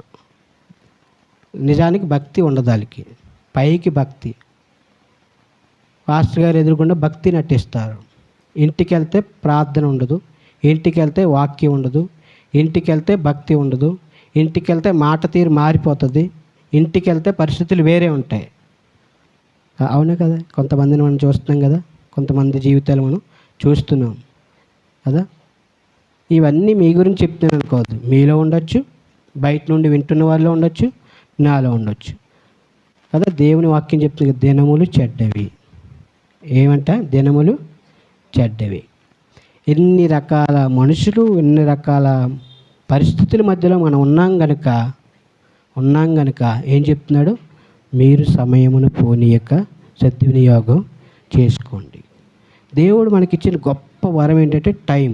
నిజానికి భక్తి ఉండదు వాళ్ళకి. పైకి భక్తి, పాస్టర్ గారు ఎదురుకుండా భక్తి నటిస్తారు. ఇంటికి వెళ్తే ప్రార్థన ఉండదు, ఇంటికి వెళ్తే వాక్యం ఉండదు, ఇంటికి వెళ్తే భక్తి ఉండదు, ఇంటికి వెళ్తే మాట తీరు మారిపోతుంది, ఇంటికి వెళ్తే పరిస్థితులు వేరే ఉంటాయి. అవునా కదా? కొంతమందిని మనం చూస్తున్నాం కదా, కొంతమంది జీవితాలు మనం చూస్తున్నాం కదా. ఇవన్నీ మీ గురించి చెప్తున్నాను అనుకోవద్దు. మీలో ఉండొచ్చు, బయట నుండి వింటున్న వాళ్ళలో ఉండొచ్చు, నాలో ఉండొచ్చు కదా. దేవుని వాక్యం చెప్తుంది, దినములు చెడ్డవి. ఏమంట? దినములు చెడ్డవి. ఎన్ని రకాల మనుషులు, ఎన్ని రకాల పరిస్థితుల మధ్యలో మనం ఉన్నాం గనుక ఏం చెప్తున్నాడు? మీరు సమయమును పోనీయక సద్వినియోగం చేసుకోండి. దేవుడు మనకిచ్చిన గొప్ప వరం ఏంటంటే టైం.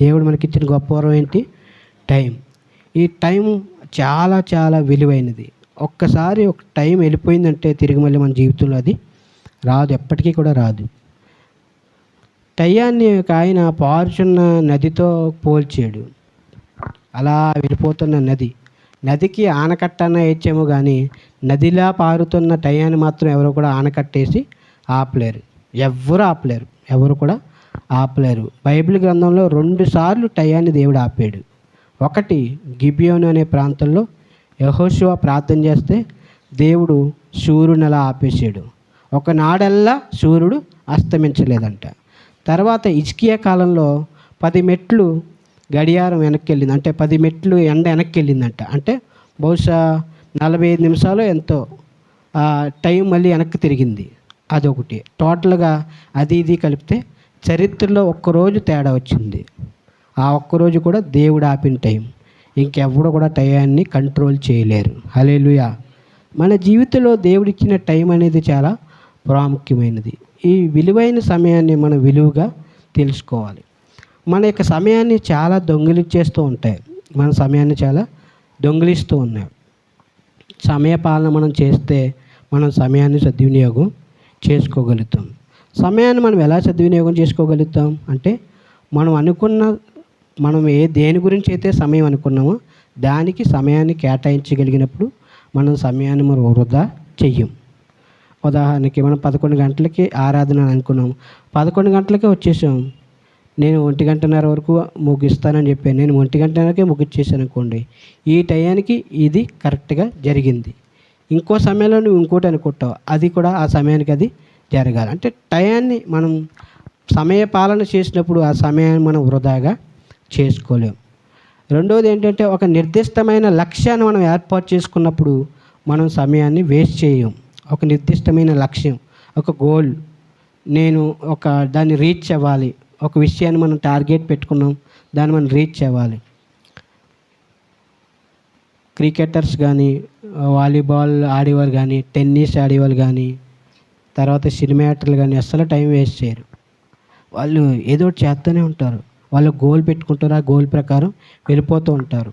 దేవుడు మనకిచ్చిన గొప్ప వరం ఏంటి? టైం. ఈ టైం చాలా చాలా విలువైనది. ఒక్కసారి ఒక టైం వెళ్ళిపోయిందంటే తిరిగి మళ్ళీ మన జీవితంలో అది రాదు, ఎప్పటికీ కూడా రాదు. టయాన్ని ఒక ఆయన పారుచున్న నదితో పోల్చాడు. అలా వెళ్ళిపోతున్న నదికి ఆనకట్ట అన్న వేయచ్చేమో కానీ నదిలా పారుతున్న టయాన్ని మాత్రం ఎవరు కూడా ఆనకట్టేసి ఆపలేరు. ఎవరు కూడా ఆపలేరు. బైబిల్ గ్రంథంలో 2 సార్లు టయాన్ని దేవుడు ఆపాడు. ఒకటి గిబియోను అనే ప్రాంతంలో యెహోషువ ప్రార్థన చేస్తే దేవుడు సూర్యుని అలా ఆపేసాడు. ఒకనాడల్లా సూర్యుడు అస్తమించలేదంట. తర్వాత హిజ్కియా కాలంలో 10 మెట్లు గడియారం వెనక్కి వెళ్ళింది, అంటే 10 మెట్లు ఎండ వెనక్కి వెళ్ళిందంట. అంటే బహుశా 45 నిమిషాలు ఎంతో టైం మళ్ళీ వెనక్కి తిరిగింది. అదొకటి. టోటల్గా అది ఇది కలిపితే చరిత్రలో ఒక్కరోజు తేడా వచ్చింది. ఆ ఒక్కరోజు కూడా దేవుడు ఆపిన టైం. ఇంకెవ్వడు కూడా టయాన్ని కంట్రోల్ చేయలేరు. హల్లెలూయా. మన జీవితంలో దేవుడిచ్చిన టైం అనేది చాలా ప్రాముఖ్యమైనది. ఈ విలువైన సమయాన్ని మనం విలువగా తెలుసుకోవాలి. మన యొక్క సమయాన్ని చాలా దొంగిలించేస్తూ ఉంటాయి. మన సమయాన్ని చాలా దొంగిలిస్తూ ఉన్నాయి. సమయపాలన మనం చేస్తే మనం సమయాన్ని సద్వినియోగం చేసుకోగలుగుతాం. సమయాన్ని మనం ఎలా సద్వినియోగం చేసుకోగలుగుతాం అంటే మనం దేని గురించి అయితే సమయం అనుకున్నామో దానికి సమయాన్ని కేటాయించగలిగినప్పుడు మనం సమయాన్ని మనం వృధా చెయ్యం. ఉదాహరణకి మనం 11 గంటలకి ఆరాధన అనుకున్నాం, 11 గంటలకే వచ్చేసాం. నేను 1:30 వరకు ముగిస్తానని చెప్పాను, నేను 1:30కే ముగిచ్చేసాను అనుకోండి, ఈ టయానికి ఇది కరెక్ట్గా జరిగింది. ఇంకో సమయంలో నువ్వు ఇంకోటి అనుకుంటావు, అది కూడా ఆ సమయానికి అది జరగాలి. అంటే టయాన్ని మనం సమయ పాలన చేసినప్పుడు ఆ సమయాన్ని మనం వృధాగా చేసుకోలేం. రెండవది ఏంటంటే ఒక నిర్దిష్టమైన లక్ష్యాన్ని మనం ఏర్పాటు చేసుకున్నప్పుడు మనం సమయాన్ని వేస్ట్ చేయం. ఒక నిర్దిష్టమైన లక్ష్యం, ఒక గోల్, నేను దాన్ని రీచ్ అవ్వాలి, ఒక విషయాన్ని మనం టార్గెట్ పెట్టుకున్నాం, దాన్ని మనం రీచ్ అవ్వాలి. క్రికెటర్స్ కానీ, వాలీబాల్ ఆడేవారు కానీ, టెన్నిస్ ఆడేవాళ్ళు కానీ, తర్వాత సినిమా యాక్టర్లు కానీ అస్సలు టైం వేస్ట్ చేయరు. వాళ్ళు ఏదో ఒకటి చేస్తూనే ఉంటారు. వాళ్ళు గోల్ పెట్టుకుంటారు, ఆ గోల్ ప్రకారం వెళ్ళిపోతూ ఉంటారు.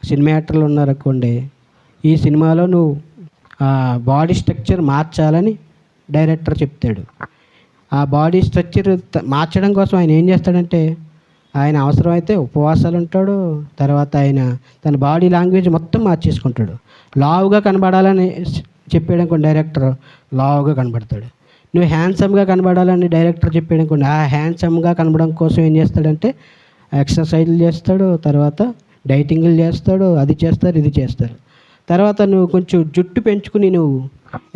సినిమా యాక్టర్లు ఉన్నారనుకోండి, ఈ సినిమాలో నువ్వు బాడీ స్ట్రక్చర్ మార్చాలని డైరెక్టర్ చెప్తాడు. ఆ బాడీ స్ట్రక్చర్ మార్చడం కోసం ఆయన ఏం చేస్తాడంటే ఆయన అవసరమైతే ఉపవాసాలు ఉంటాడు. తర్వాత ఆయన తన బాడీ లాంగ్వేజ్ మొత్తం మార్చేసుకుంటాడు. లావుగా కనబడాలని చెప్పాడనుకోండి డైరెక్టర్, లావుగా కనబడతాడు. నువ్వు హ్యాండ్సమ్గా కనబడాలని డైరెక్టర్ చెప్పాడనుకోండి, ఆ హ్యాండ్సమ్గా కనబడడం కోసం ఏం చేస్తాడంటే ఎక్సర్సైజ్లు చేస్తాడు, తర్వాత డైటింగ్లు చేస్తాడు, అది చేస్తారు, ఇది చేస్తారు. తర్వాత నువ్వు కొంచెం జుట్టు పెంచుకుని నువ్వు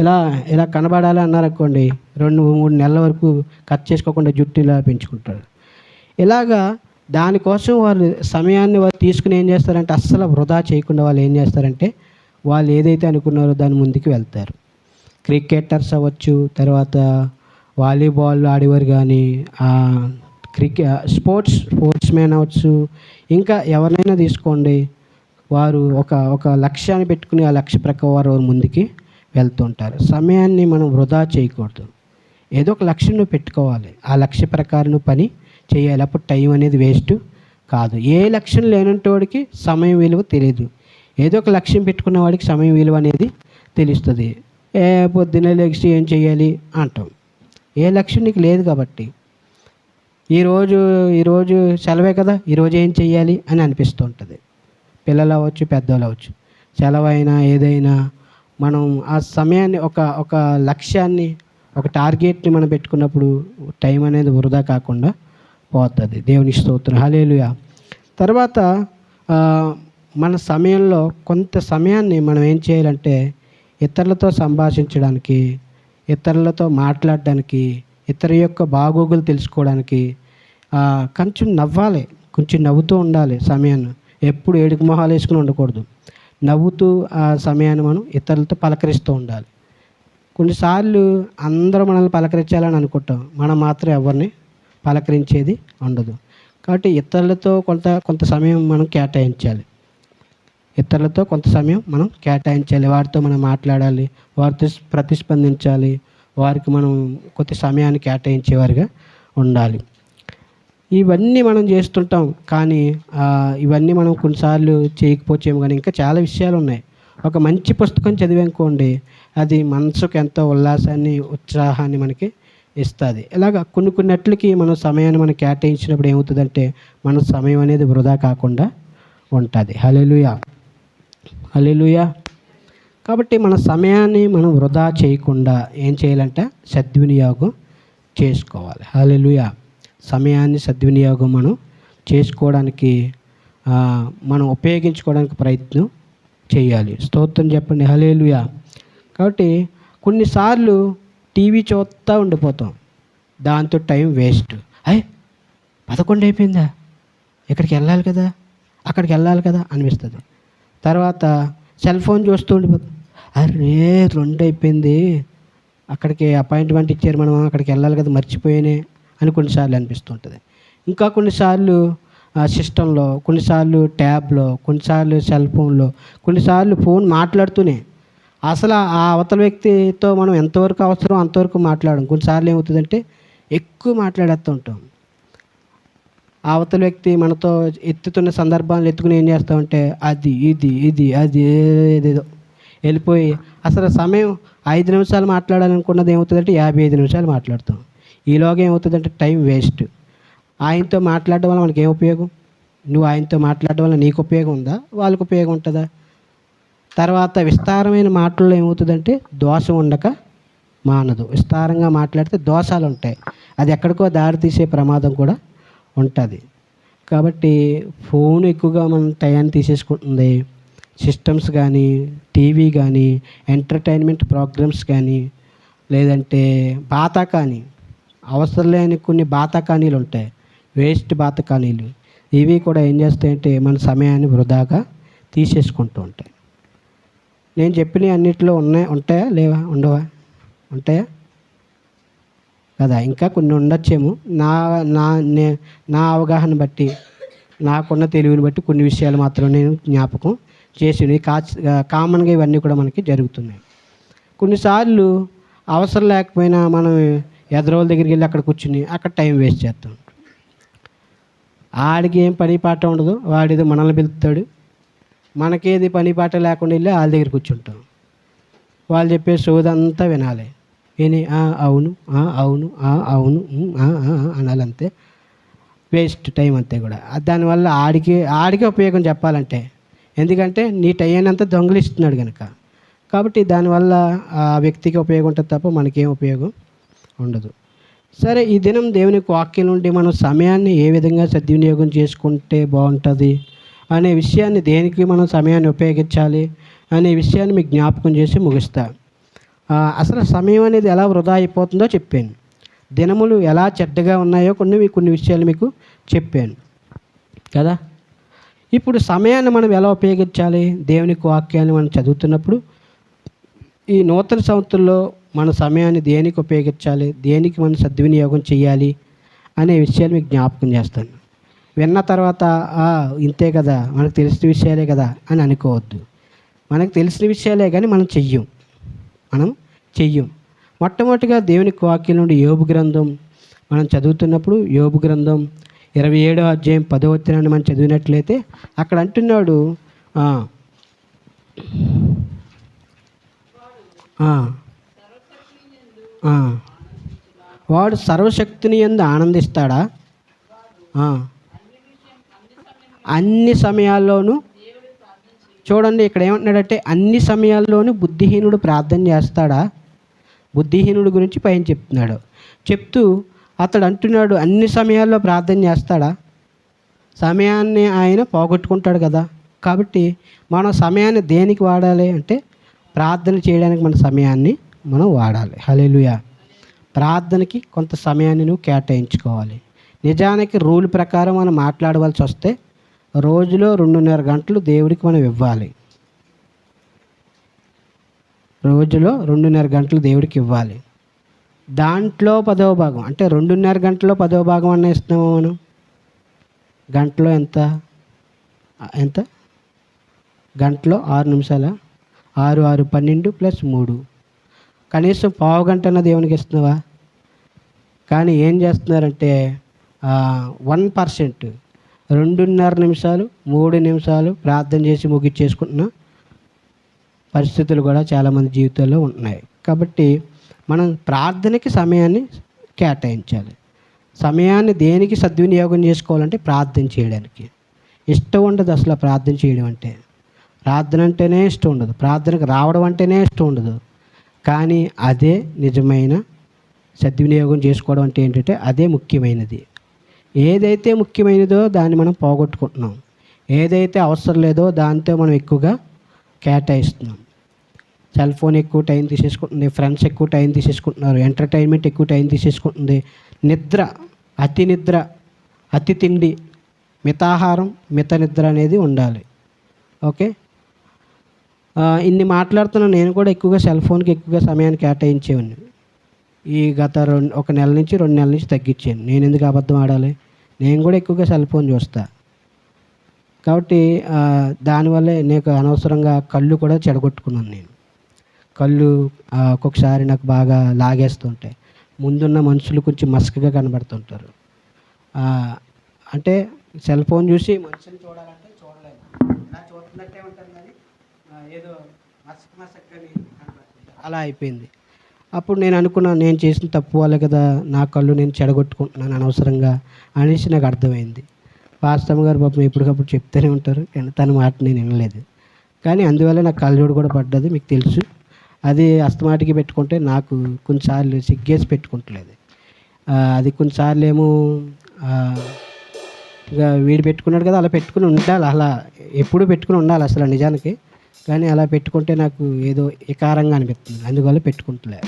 ఇలా కనబడాలి అన్నారనుకోండి, 2-3 నెలల వరకు కట్ చేసుకోకుండా జుట్టు ఇలా పెంచుకుంటాడు. ఇలాగా దానికోసం వాళ్ళు సమయాన్ని తీసుకుని ఏం చేస్తారంటే అస్సలు వృధా చేయకుండా వాళ్ళు ఏం చేస్తారంటే వాళ్ళు ఏదైతే అనుకున్నారో దాని ముందుకు వెళ్తారు. క్రికెటర్స్ అవ్వచ్చు, తర్వాత వాలీబాల్ ఆడేవారు కానీ, స్పోర్ట్స్ మ్యాన్ అవ్వచ్చు, ఇంకా ఎవరినైనా తీసుకోండి, వారు ఒక లక్ష్యాన్ని పెట్టుకుని ఆ లక్ష్య ప్రకారం వారు ముందుకి వెళ్తూ ఉంటారు. సమయాన్ని మనం వృధా చేయకూడదు. ఏదో ఒక లక్ష్యం నువ్వు పెట్టుకోవాలి, ఆ లక్ష్య ప్రకారం నువ్వు పని చేయాలి. అప్పుడు టైం అనేది వేస్ట్ కాదు. ఏ లక్ష్యం లేనంటే వాడికి సమయం విలువ తెలియదు. ఏదో ఒక లక్ష్యం పెట్టుకున్న వాడికి సమయం విలువ అనేది తెలుస్తుంది. పొద్దున్నే లెగిసి ఏం చేయాలి అంటాం, ఏ లక్ష్యం నీకు లేదు కాబట్టి. ఈరోజు సెలవే కదా, ఈరోజు ఏం చెయ్యాలి అని అనిపిస్తూ ఉంటుంది. పిల్లలు అవ్వచ్చు, పెద్దవాళ్ళు అవ్వచ్చు, సెలవైనా ఏదైనా మనం ఆ సమయాన్ని ఒక లక్ష్యాన్ని, ఒక టార్గెట్ని మనం పెట్టుకున్నప్పుడు టైం అనేది వృధా కాకుండా పోతుంది. దేవుని స్తోత్రం, హల్లెలూయా. తర్వాత మన సమయంలో కొంత సమయాన్ని మనం ఏం చేయాలంటే ఇతరులతో సంభాషించడానికి, ఇతరులతో మాట్లాడడానికి, ఇతరుల యొక్క బాగోగులు తెలుసుకోవడానికి కొంచెం నవ్వాలి, కొంచెం నవ్వుతూ ఉండాలి. సమయాన్ని ఎప్పుడు ఏడుపు మొహాలు వేసుకుని ఉండకూడదు. నవ్వుతూ ఆ సమయాన్ని మనం ఇతరులతో పలకరిస్తూ ఉండాలి. కొన్నిసార్లు అందరూ మనల్ని పలకరించాలని అనుకుంటాం, మనం మాత్రం ఎవరిని పలకరించేది ఉండదు. కాబట్టి ఇతరులతో కొంత సమయం మనం కేటాయించాలి. వారితో మనం మాట్లాడాలి, వారితో ప్రతిస్పందించాలి, వారికి మనం కొంత సమయాన్ని కేటాయించేవారిగా ఉండాలి. ఇవన్నీ మనం చేస్తుంటాం, కానీ ఇవన్నీ మనం కొన్నిసార్లు చేయకపోవచ్చేమో. కానీ ఇంకా చాలా విషయాలు ఉన్నాయి. ఒక మంచి పుస్తకం చదివానుకోండి, అది మనసుకు ఎంతో ఉల్లాసాన్ని, ఉత్సాహాన్ని మనకి ఇస్తుంది. ఇలాగ కొన్నిట్లకి మనం సమయాన్ని మనం కేటాయించినప్పుడు ఏమవుతుందంటే మన సమయం అనేది వృధా కాకుండా ఉంటుంది. హల్లెలూయా, హల్లెలూయా. కాబట్టి మన సమయాన్ని మనం వృధా చేయకుండా ఏం చేయాలంటే సద్వినియోగం చేసుకోవాలి. హల్లెలూయా. సమయాన్ని సద్వినియోగం మనం చేసుకోవడానికి మనం ఉపయోగించుకోవడానికి ప్రయత్నం చేయాలి. స్తోత్రం చెప్పండి. హల్లెలూయా. కాబట్టి కొన్నిసార్లు టీవీ చూస్తూ ఉండిపోతాం, దాంతో టైం వేస్ట్. 11 అయిపోయిందా, ఇక్కడికి వెళ్ళాలి కదా, అక్కడికి వెళ్ళాలి కదా అనిపిస్తుంది. తర్వాత సెల్ ఫోన్ చూస్తూ ఉండిపోతాం, అరే 2 అయిపోయింది, అక్కడికి అపాయింట్మెంట్ ఇచ్చారు, మనం అక్కడికి వెళ్ళాలి కదా, మర్చిపోయానే అని కొన్నిసార్లు అనిపిస్తుంటుంది. ఇంకా కొన్నిసార్లు సిస్టంలో, కొన్నిసార్లు ట్యాబ్లో, కొన్నిసార్లు సెల్ ఫోన్లో, కొన్నిసార్లు ఫోన్ మాట్లాడుతూనే అసలు ఆ అవతల వ్యక్తితో మనం ఎంతవరకు అవసరం అంతవరకు మాట్లాడడం. కొన్నిసార్లు ఏమవుతుందంటే ఎక్కువ మాట్లాడేస్తూ ఉంటాం. అవతల వ్యక్తి మనతో ఎత్తుతున్న సందర్భాలను ఎత్తుకుని ఏం చేస్తామంటే అది ఇది అది ఏదేదో వెళ్ళిపోయి అసలు సమయం 5 నిమిషాలు మాట్లాడాలనుకున్నది ఏమవుతుందంటే 55 నిమిషాలు మాట్లాడతాం. ఈలోగా ఏమవుతుందంటే టైం వేస్ట్. ఆయనతో మాట్లాడడం వల్ల మనకి ఏం ఉపయోగం? నువ్వు ఆయనతో మాట్లాడడం వల్ల నీకు ఉపయోగం ఉందా, వాళ్ళకు ఉపయోగం ఉంటుందా? తర్వాత విస్తారమైన మాటల్లో ఏమవుతుందంటే దోషం ఉండక మానదు. విస్తారంగా మాట్లాడితే దోషాలు ఉంటాయి, అది ఎక్కడికో దారి తీసే ప్రమాదం కూడా ఉంటుంది. కాబట్టి ఫోన్ ఎక్కువగా మన టయాన్ని తీసేసుకుంటుంది. సిస్టమ్స్ కానీ, టీవీ కానీ, ఎంటర్టైన్మెంట్ ప్రోగ్రామ్స్ కానీ, లేదంటే బాతాకానీ, అవసరం లేని కొన్ని బాతాకానీలు ఉంటాయి, వేస్ట్ బాతాకానీలు. ఇవి కూడా ఏం చేస్తాయంటే మన సమయాన్ని వృధాగా తీసేసుకుంటూ ఉంటాయి. నేను చెప్పినవి అన్నిటిలో ఉంటాయా లేవా, ఉండవా? ఉంటాయా కదా? ఇంకా కొన్ని ఉండొచ్చేమో. నా అవగాహన బట్టి, నాకున్న తెలివిని బట్టి కొన్ని విషయాలు మాత్రం నేను జ్ఞాపకం చేసినవి. కామన్గా ఇవన్నీ కూడా మనకి జరుగుతున్నాయి. కొన్నిసార్లు అవసరం లేకపోయినా మనం ఎదరోళ్ళ దగ్గరికి వెళ్ళి అక్కడ కూర్చుని అక్కడ టైం వేస్ట్ చేస్తాం. ఆడికి ఏం పని పాట ఉండదు, వాడిదో మనల్ని పిలుస్తాడు, మనకేది పని పాట లేకుండా వెళ్ళి వాళ్ళ దగ్గర కూర్చుంటాం. వాళ్ళు చెప్పే సోదంతా వినాలి, విని అవును అవును అవును అనాలంతే. వేస్ట్ టైం అంతే కూడా. దానివల్ల ఆడికే ఉపయోగం చెప్పాలంటే, ఎందుకంటే నీ టైం అంతా దొంగిలిస్తున్నాడు కనుక. కాబట్టి దానివల్ల ఆ వ్యక్తికి ఉపయోగం ఉంటుంది తప్ప మనకేం ఉపయోగం ఉండదు. సరే, ఈ దినం దేవుని వాక్యం నుండి మనం సమయాన్ని ఏ విధంగా సద్వినియోగం చేసుకుంటే బాగుంటుంది అనే విషయాన్ని, దేనికి మనం సమయాన్ని ఉపయోగించాలి అనే విషయాన్ని మీకు జ్ఞాపకం చేసి ముగిస్తా. అసలు సమయం అనేది ఎలా వృధా అయిపోతుందో చెప్పాను. దినములు ఎలా చెడ్డగా ఉన్నాయో కొన్ని విషయాలు మీకు చెప్పాను కదా. ఇప్పుడు సమయాన్ని మనం ఎలా ఉపయోగించాలి? దేవుని వాక్యాన్ని మనం చదువుతున్నప్పుడు ఈ నూతన సంవత్సరంలో మన సమయాన్ని దేనికి ఉపయోగించాలి, దేనికి మనం సద్వినియోగం చేయాలి అనే విషయాలు మీకు జ్ఞాపకం చేస్తాను. విన్న తర్వాత ఇంతే కదా, మనకు తెలిసిన విషయాలే కదా అని అనుకోవద్దు. మనకు తెలిసిన విషయాలే కానీ మనం చెయ్యం. మొట్టమొదటిగా దేవుని వాక్యం నుండి యోబు గ్రంథం మనం చదువుతున్నప్పుడు, యోబు గ్రంథం 27వ అధ్యాయం 10వ వచనాన్ని మనం చదివినట్లయితే అక్కడ అంటున్నాడు, వాడు సర్వశక్తిని యందు ఆనందిస్తాడా? అన్ని సమయాల్లోనూ. చూడండి, ఇక్కడ ఏమంటున్నాడంటే అన్ని సమయాల్లోనూ బుద్ధిహీనుడు ప్రార్థన చేస్తాడా? బుద్ధిహీనుడు గురించి పైన చెప్తున్నాడు. చెప్తూ అతడు అంటున్నాడు, అన్ని సమయాల్లో ప్రార్థన చేస్తాడా? సమయాన్ని ఆయన పోగొట్టుకుంటాడు కదా. కాబట్టి మనం సమయాన్ని దేనికి వాడాలి అంటే ప్రార్థన చేయడానికి మన సమయాన్ని మనం వాడాలి. హల్లెలూయా. ప్రార్థనకి కొంత సమయాన్ని నువ్వు కేటాయించుకోవాలి. నిజానికి రూల్ ప్రకారం మనం మాట్లాడవలసి వస్తే రోజులో 2.5 గంటలు దేవుడికి మనం ఇవ్వాలి. రోజులో 2.5 గంటలు దేవుడికి ఇవ్వాలి. దాంట్లో 10వ భాగం అంటే 2.5 గంటలో 10వ భాగం అన్న ఇస్తున్నాము మనం. గంటలో ఎంత గంటలో 6 నిమిషాల 6 6 12 + 3, కనీసం పావు గంట అన్న దేవునికి ఇస్తున్నావా? కానీ ఏం చేస్తున్నారంటే 1% 2.5 నిమిషాలు 3 నిమిషాలు ప్రార్థన చేసి ముగిచ్చేసుకుంటున్నా. పరిస్థితులు కూడా చాలామంది జీవితాల్లో ఉంటున్నాయి. కాబట్టి మనం ప్రార్థనకి సమయాన్ని కేటాయించాలి. సమయాన్ని దేనికి సద్వినియోగం చేసుకోవాలంటే ప్రార్థన చేయడానికి. ఇష్టం ఉండదు అసలు ప్రార్థన చేయడం అంటే. ప్రార్థన అంటేనే ఇష్టం ఉండదు, ప్రార్థనకు రావడం అంటేనే ఇష్టం ఉండదు. కానీ అదే నిజమైన సద్వినియోగం చేసుకోవడం అంటే ఏంటంటే అదే ముఖ్యమైనది. ఏదైతే ముఖ్యమైనదో దాన్ని మనం పోగొట్టుకుంటున్నాం, ఏదైతే అవసరం లేదో దాంతో మనం ఎక్కువగా కేటాయిస్తున్నాం. సెల్ ఫోన్ ఎక్కువ టైం తీసేసుకుంటుంది, ఫ్రెండ్స్ ఎక్కువ టైం తీసేసుకుంటున్నారు, ఎంటర్టైన్మెంట్ ఎక్కువ టైం తీసేసుకుంటుంది, నిద్ర, అతి తిండి, మితాహారం, మిత నిద్ర అనేది ఉండాలి. ఓకే, ఇన్ని మాట్లాడుతున్నా నేను కూడా ఎక్కువగా సెల్ ఫోన్కి ఎక్కువగా సమయాన్ని కేటాయించేవాడిని. ఈ గత ఒక నెల నుంచి 2 నెలల నుంచి తగ్గించాను. నేను ఎందుకు అబద్ధం ఆడాలి, నేను కూడా ఎక్కువగా సెల్ ఫోన్ చూస్తా. కాబట్టి దానివల్లే నేను అనవసరంగా కళ్ళు కూడా చెడగొట్టుకున్నాను. నేను కళ్ళు ఒక్కొక్కసారి నాకు బాగా లాగేస్తుంటాయి. ముందున్న మనుషులు కొంచెం మసకగా కనబడుతుంటారు. అంటే సెల్ ఫోన్ చూసి మనుషులు చూడాలంటే చూడలేము, ఇలా చూస్తున్నట్టే ఉంటారు కానీ ఏదో మసకగా కనబడుతుంటారు, అలా అయిపోయింది. అప్పుడు నేను అనుకున్నాను, నేను చేసిన తప్పు వల్లే కదా నా కళ్ళు నేను చెడగొట్టుకుంటున్నాను అనవసరంగా అనేసి నాకు అర్థమైంది. పాస్టమ్ గారు పాపం ఎప్పటికప్పుడు చెప్తూనే ఉంటారు, కానీ తన మాట నేను వినలేదు. కానీ అందువల్ల నాకు కళ్ళజోడు కూడా పడ్డది, మీకు తెలుసు. అది అస్తమాటికి పెట్టుకుంటే నాకు కొన్నిసార్లు సిగ్గేసి పెట్టుకుంటలేదు. అది కొన్నిసార్లు ఏమో ఇక వీడు పెట్టుకున్నాడు కదా అలా పెట్టుకుని ఉండాలి, అలా ఎప్పుడు పెట్టుకుని ఉండాలి అసలు నిజానికి. కానీ అలా పెట్టుకుంటే నాకు ఏదో వికారంగా అనిపిస్తుంది, అందువల్ల పెట్టుకుంటలే.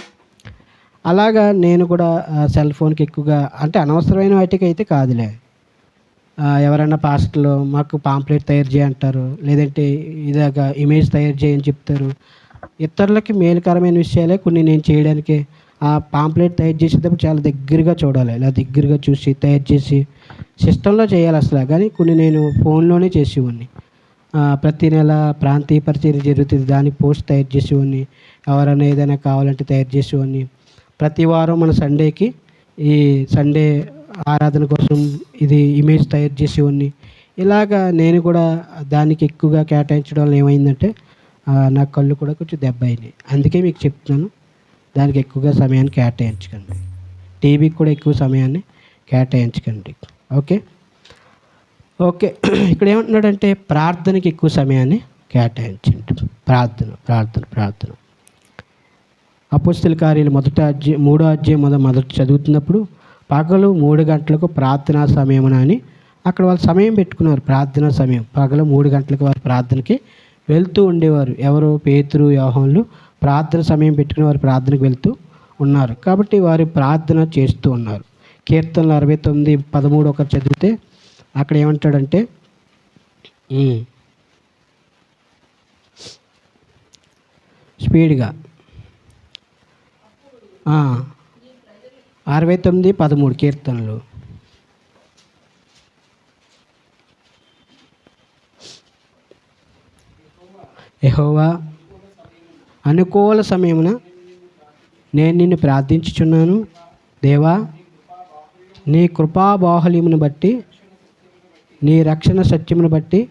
అలాగా నేను కూడా సెల్ ఫోన్కి ఎక్కువగా, అంటే అనవసరమైన వాటికి అయితే కాదులే. ఎవరైనా పాస్టర్లు మాకు పాంప్లెట్ తయారు చేయంటారు, లేదంటే ఇలాగ ఇమేజ్ తయారు చేయని చెప్తారు. ఇతరులకి మేలుకరమైన విషయాలే కొన్ని నేను చేయడానికి. ఆ పాంప్లెట్ తయారు చేసేటప్పుడు చాలా దగ్గరగా చూడాలి, ఇలా దగ్గరగా చూసి తయారు చేసి సిస్టంలో చేయాలి అసలు. కానీ కొన్ని నేను ఫోన్లోనే చేసేవాడిని. ప్రతి నెల ప్రాంతీయ పరిచర్య జరుగుతుంది, దానికి పోస్ట్ తయారు చేసేవాడిని. ఎవరైనా ఏదైనా కావాలంటే తయారు చేసేవాడిని. ప్రతి వారం మన సండేకి ఈ సండే ఆరాధన కోసం ఇది ఇమేజ్ తయారు చేసేవాడిని. ఇలాగా నేను కూడా దానికి ఎక్కువగా కేటాయించడం వల్ల ఏమైందంటే నా కళ్ళు కూడా కొంచెం దెబ్బ అయినాయి. అందుకే మీకు చెప్తున్నాను, దానికి ఎక్కువగా సమయాన్ని కేటాయించకండి. టీవీకి కూడా ఎక్కువ సమయాన్ని కేటాయించకండి. ఓకే ఓకే ఇక్కడ ఏమంటున్నాడంటే ప్రార్థనకి ఎక్కువ సమయాన్ని కేటాయించండి. ప్రార్థన. అపోస్తలుల కార్యాలు 3వ అధ్యాయం మొదట చదువుతున్నప్పుడు పగలు 3 గంటలకు ప్రార్థనా సమయమున అని అక్కడ వాళ్ళు సమయం పెట్టుకున్నారు. ప్రార్థనా సమయం పగలు 3 గంటలకు వారు ప్రార్థనకి వెళ్తూ ఉండేవారు. ఎవరు? పేతురు, యోహానులు ప్రార్థన సమయం పెట్టుకుని వారు ప్రార్థనకు వెళ్తూ ఉన్నారు. కాబట్టి వారు ప్రార్థన చేస్తూ ఉన్నారు. కీర్తనలు 69:13 ఒకటి చదివితే అక్కడ ఏమంటాడంటే స్పీడ్గా 69:13 కీర్తనలు. యెహోవా అనుకూల సమయమున నేను నిన్ను ప్రార్థించుచున్నాను. దేవా, నీ కృపా బాహుల్యమును బట్టి, నీ రక్షణ సత్యమును బట్టి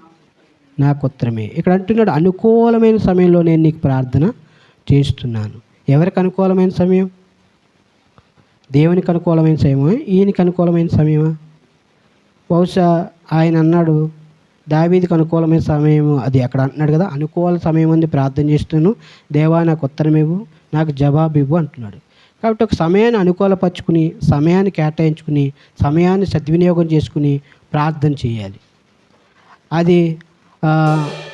నాకు ఉత్తరమే. ఇక్కడ అంటున్నాడు, అనుకూలమైన సమయంలో నేను నీకు ప్రార్థన చేస్తున్నాను. ఎవరికి అనుకూలమైన సమయం? దేవునికి అనుకూలమైన సమయమా? ఈయనకి అనుకూలమైన సమయమా? బహుశా ఆయన అన్నాడు దావీదుకి అనుకూలమైన సమయం అది. అక్కడ అంటున్నాడు కదా, అనుకూల సమయం అంది ప్రార్థన చేస్తున్నాను, దేవా నాకు ఉత్తరం ఇవ్వు, నాకు జవాబు ఇవ్వు అంటున్నాడు. కాబట్టి ఒక సమయాన్ని అనుకూలపరుచుకుని, సమయాన్ని కేటాయించుకుని, సమయాన్ని సద్వినియోగం చేసుకుని ప్రార్థన చేయాలి. అది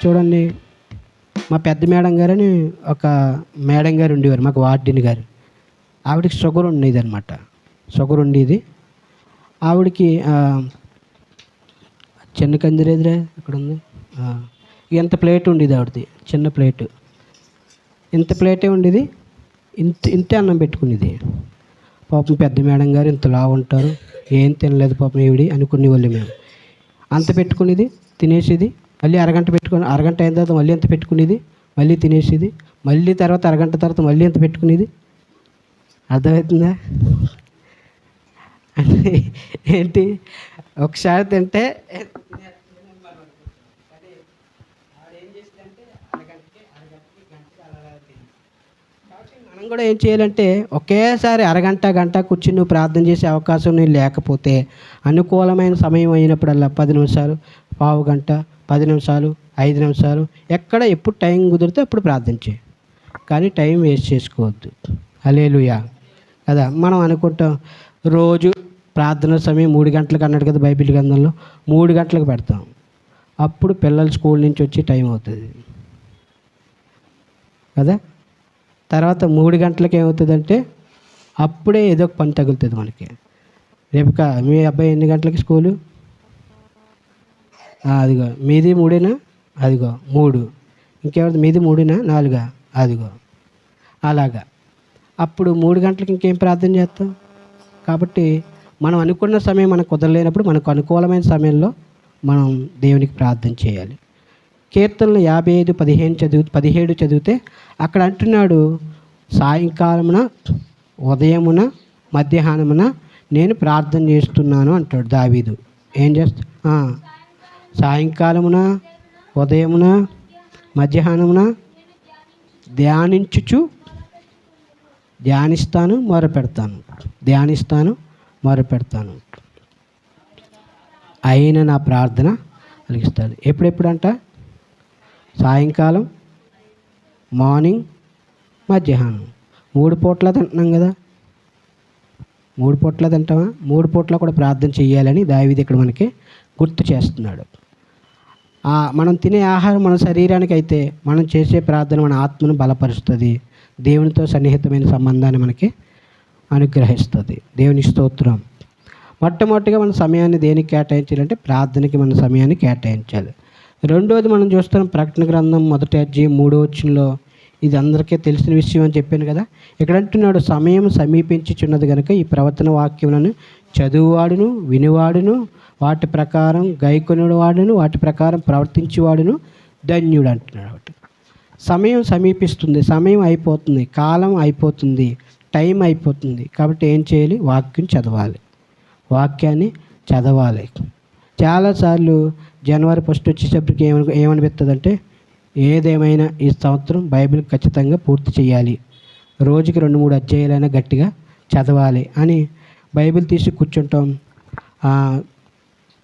చూడండి, మా పెద్ద మేడం గారని ఒక మేడం గారు ఉండేవారు, మాకు వార్డెన్ గారు. ఆవిడకి షుగర్ ఉండేది అనమాట. షుగర్ ఉండేది ఆవిడకి. చిన్న కందిరేదిరే అక్కడ ఉంది. ఎంత ప్లేట్ ఉండేది ఆవిడది, చిన్న ప్లేటు, ఇంత ప్లేటే ఉండేది, ఇంతే అన్నం పెట్టుకునేది. పాపం పెద్ద మేడం గారు ఇంత లావు ఉంటారు, ఏం తినలేదు పాపం ఈవిడి అనుకునేవాళ్ళు మేము. అంత పెట్టుకునేది, తినేసేది, మళ్ళీ అరగంట అయిన తర్వాత మళ్ళీ అంత పెట్టుకునేది, మళ్ళీ తినేసేది, మళ్ళీ తర్వాత అరగంట తర్వాత మళ్ళీ అంత పెట్టుకునేది. అర్థమవుతుందా? అంటే ఏంటి, ఒకసారి తింటే ఆవిడ ఏం చేసిందంటే అరగంటకి మనం కూడా ఏం చేయాలంటే ఒకేసారి అరగంట గంట కూర్చుని నువ్వు ప్రార్థన చేసే అవకాశం నీకు లేకపోతే అనుకూలమైన సమయం అయినప్పుడల్లా 10 నిమిషాలు, పావు గంట, 10 నిమిషాలు, 5 నిమిషాలు, ఎప్పుడు టైం కుదిరితే అప్పుడు ప్రార్థన చేయి. కానీ టైం వేస్ట్ చేసుకోవద్దు. హల్లెలూయా కదా. మనం అనుకుంటాం రోజు ప్రార్థన సమయం 3 గంటలకు అన్నాడు కదా బైబిల్ గ్రంథంలో, 3 గంటలకు పెడతాం. అప్పుడు పిల్లలు స్కూల్ నుంచి వచ్చి టైం అవుతుంది కదా. తర్వాత 3 గంటలకి ఏమవుతుందంటే అప్పుడే ఏదో ఒక పని తగులుతుంది మనకి. రేపు మీ అబ్బాయి ఎన్ని గంటలకి స్కూలు? అదిగో మీది 3ఏనా? అదిగో 3. ఇంకెవరిది? మీది 3నా 4? అదిగో అలాగా. అప్పుడు 3 గంటలకి ఇంకేం ప్రార్థన చేస్తాం? కాబట్టి మనం అనుకున్న సమయం మనకు కుదరలేనప్పుడు మనకు అనుకూలమైన సమయంలో మనం దేవునికి ప్రార్థన చేయాలి. కీర్తనలు 55:17 చదివితే అక్కడ అంటున్నాడు, సాయంకాలమున, ఉదయమున, మధ్యాహ్నమున నేను ప్రార్థన చేస్తున్నాను అంటాడు దావీదు. ఏం చేస్తా? సాయంకాలమున, ఉదయమున, మధ్యాహ్నమున ధ్యానిస్తాను, మొరపెడతాను, ఆయన నా ప్రార్థన అలిగిస్తాడు. ఎప్పుడంట? సాయంకాలం, మార్నింగ్, మధ్యాహ్నం. 3 పూట్ల తింటున్నాం కదా. 3 పూట్ల తింటామా? 3 పూట్ల కూడా ప్రార్థన చేయాలని దావీదు ఇక్కడ మనకి గుర్తు చేస్తున్నాడు. మనం తినే ఆహారం మన శరీరానికి అయితే మనం చేసే ప్రార్థన మన ఆత్మను బలపరుస్తుంది, దేవునితో సన్నిహితమైన సంబంధాన్ని మనకి అనుగ్రహిస్తుంది. దేవుని స్తోత్రం. మొట్టమొదటిగా మన సమయాన్ని దేనికి కేటాయించాలంటే ప్రార్థనకి మన సమయాన్ని కేటాయించాలి. రెండోది మనం చూస్తున్నాం ప్రకటన గ్రంథం 1వ అధ్యాయం 3వ వచనంలో, ఇది అందరికీ తెలిసిన విషయం అని చెప్పాను కదా. ఇక్కడ అంటున్నాడు, సమయం సమీపించుచున్నది కనుక ఈ ప్రవర్తన వాక్యములను చదువువాడును, వినివాడును, వాటి ప్రకారం గైకొనువాడును, వాటి ప్రకారం ప్రవర్తించేవాడును ధన్యుడు అంటున్నాడు. సమయం సమీపిస్తుంది, సమయం అయిపోతుంది, కాలం అయిపోతుంది, టైం అయిపోతుంది. కాబట్టి ఏం చేయాలి? వాక్యాన్ని చదవాలి. చాలాసార్లు జనవరి 1 వచ్చేటప్పటికి ఏమనిపిస్తుందంటే, ఏదేమైనా ఈ సంవత్సరం బైబిల్ ఖచ్చితంగా పూర్తి చేయాలి, రోజుకి 2-3 అధ్యాయాలైనా గట్టిగా చదవాలి అని బైబిల్ తీసి కూర్చుంటాం.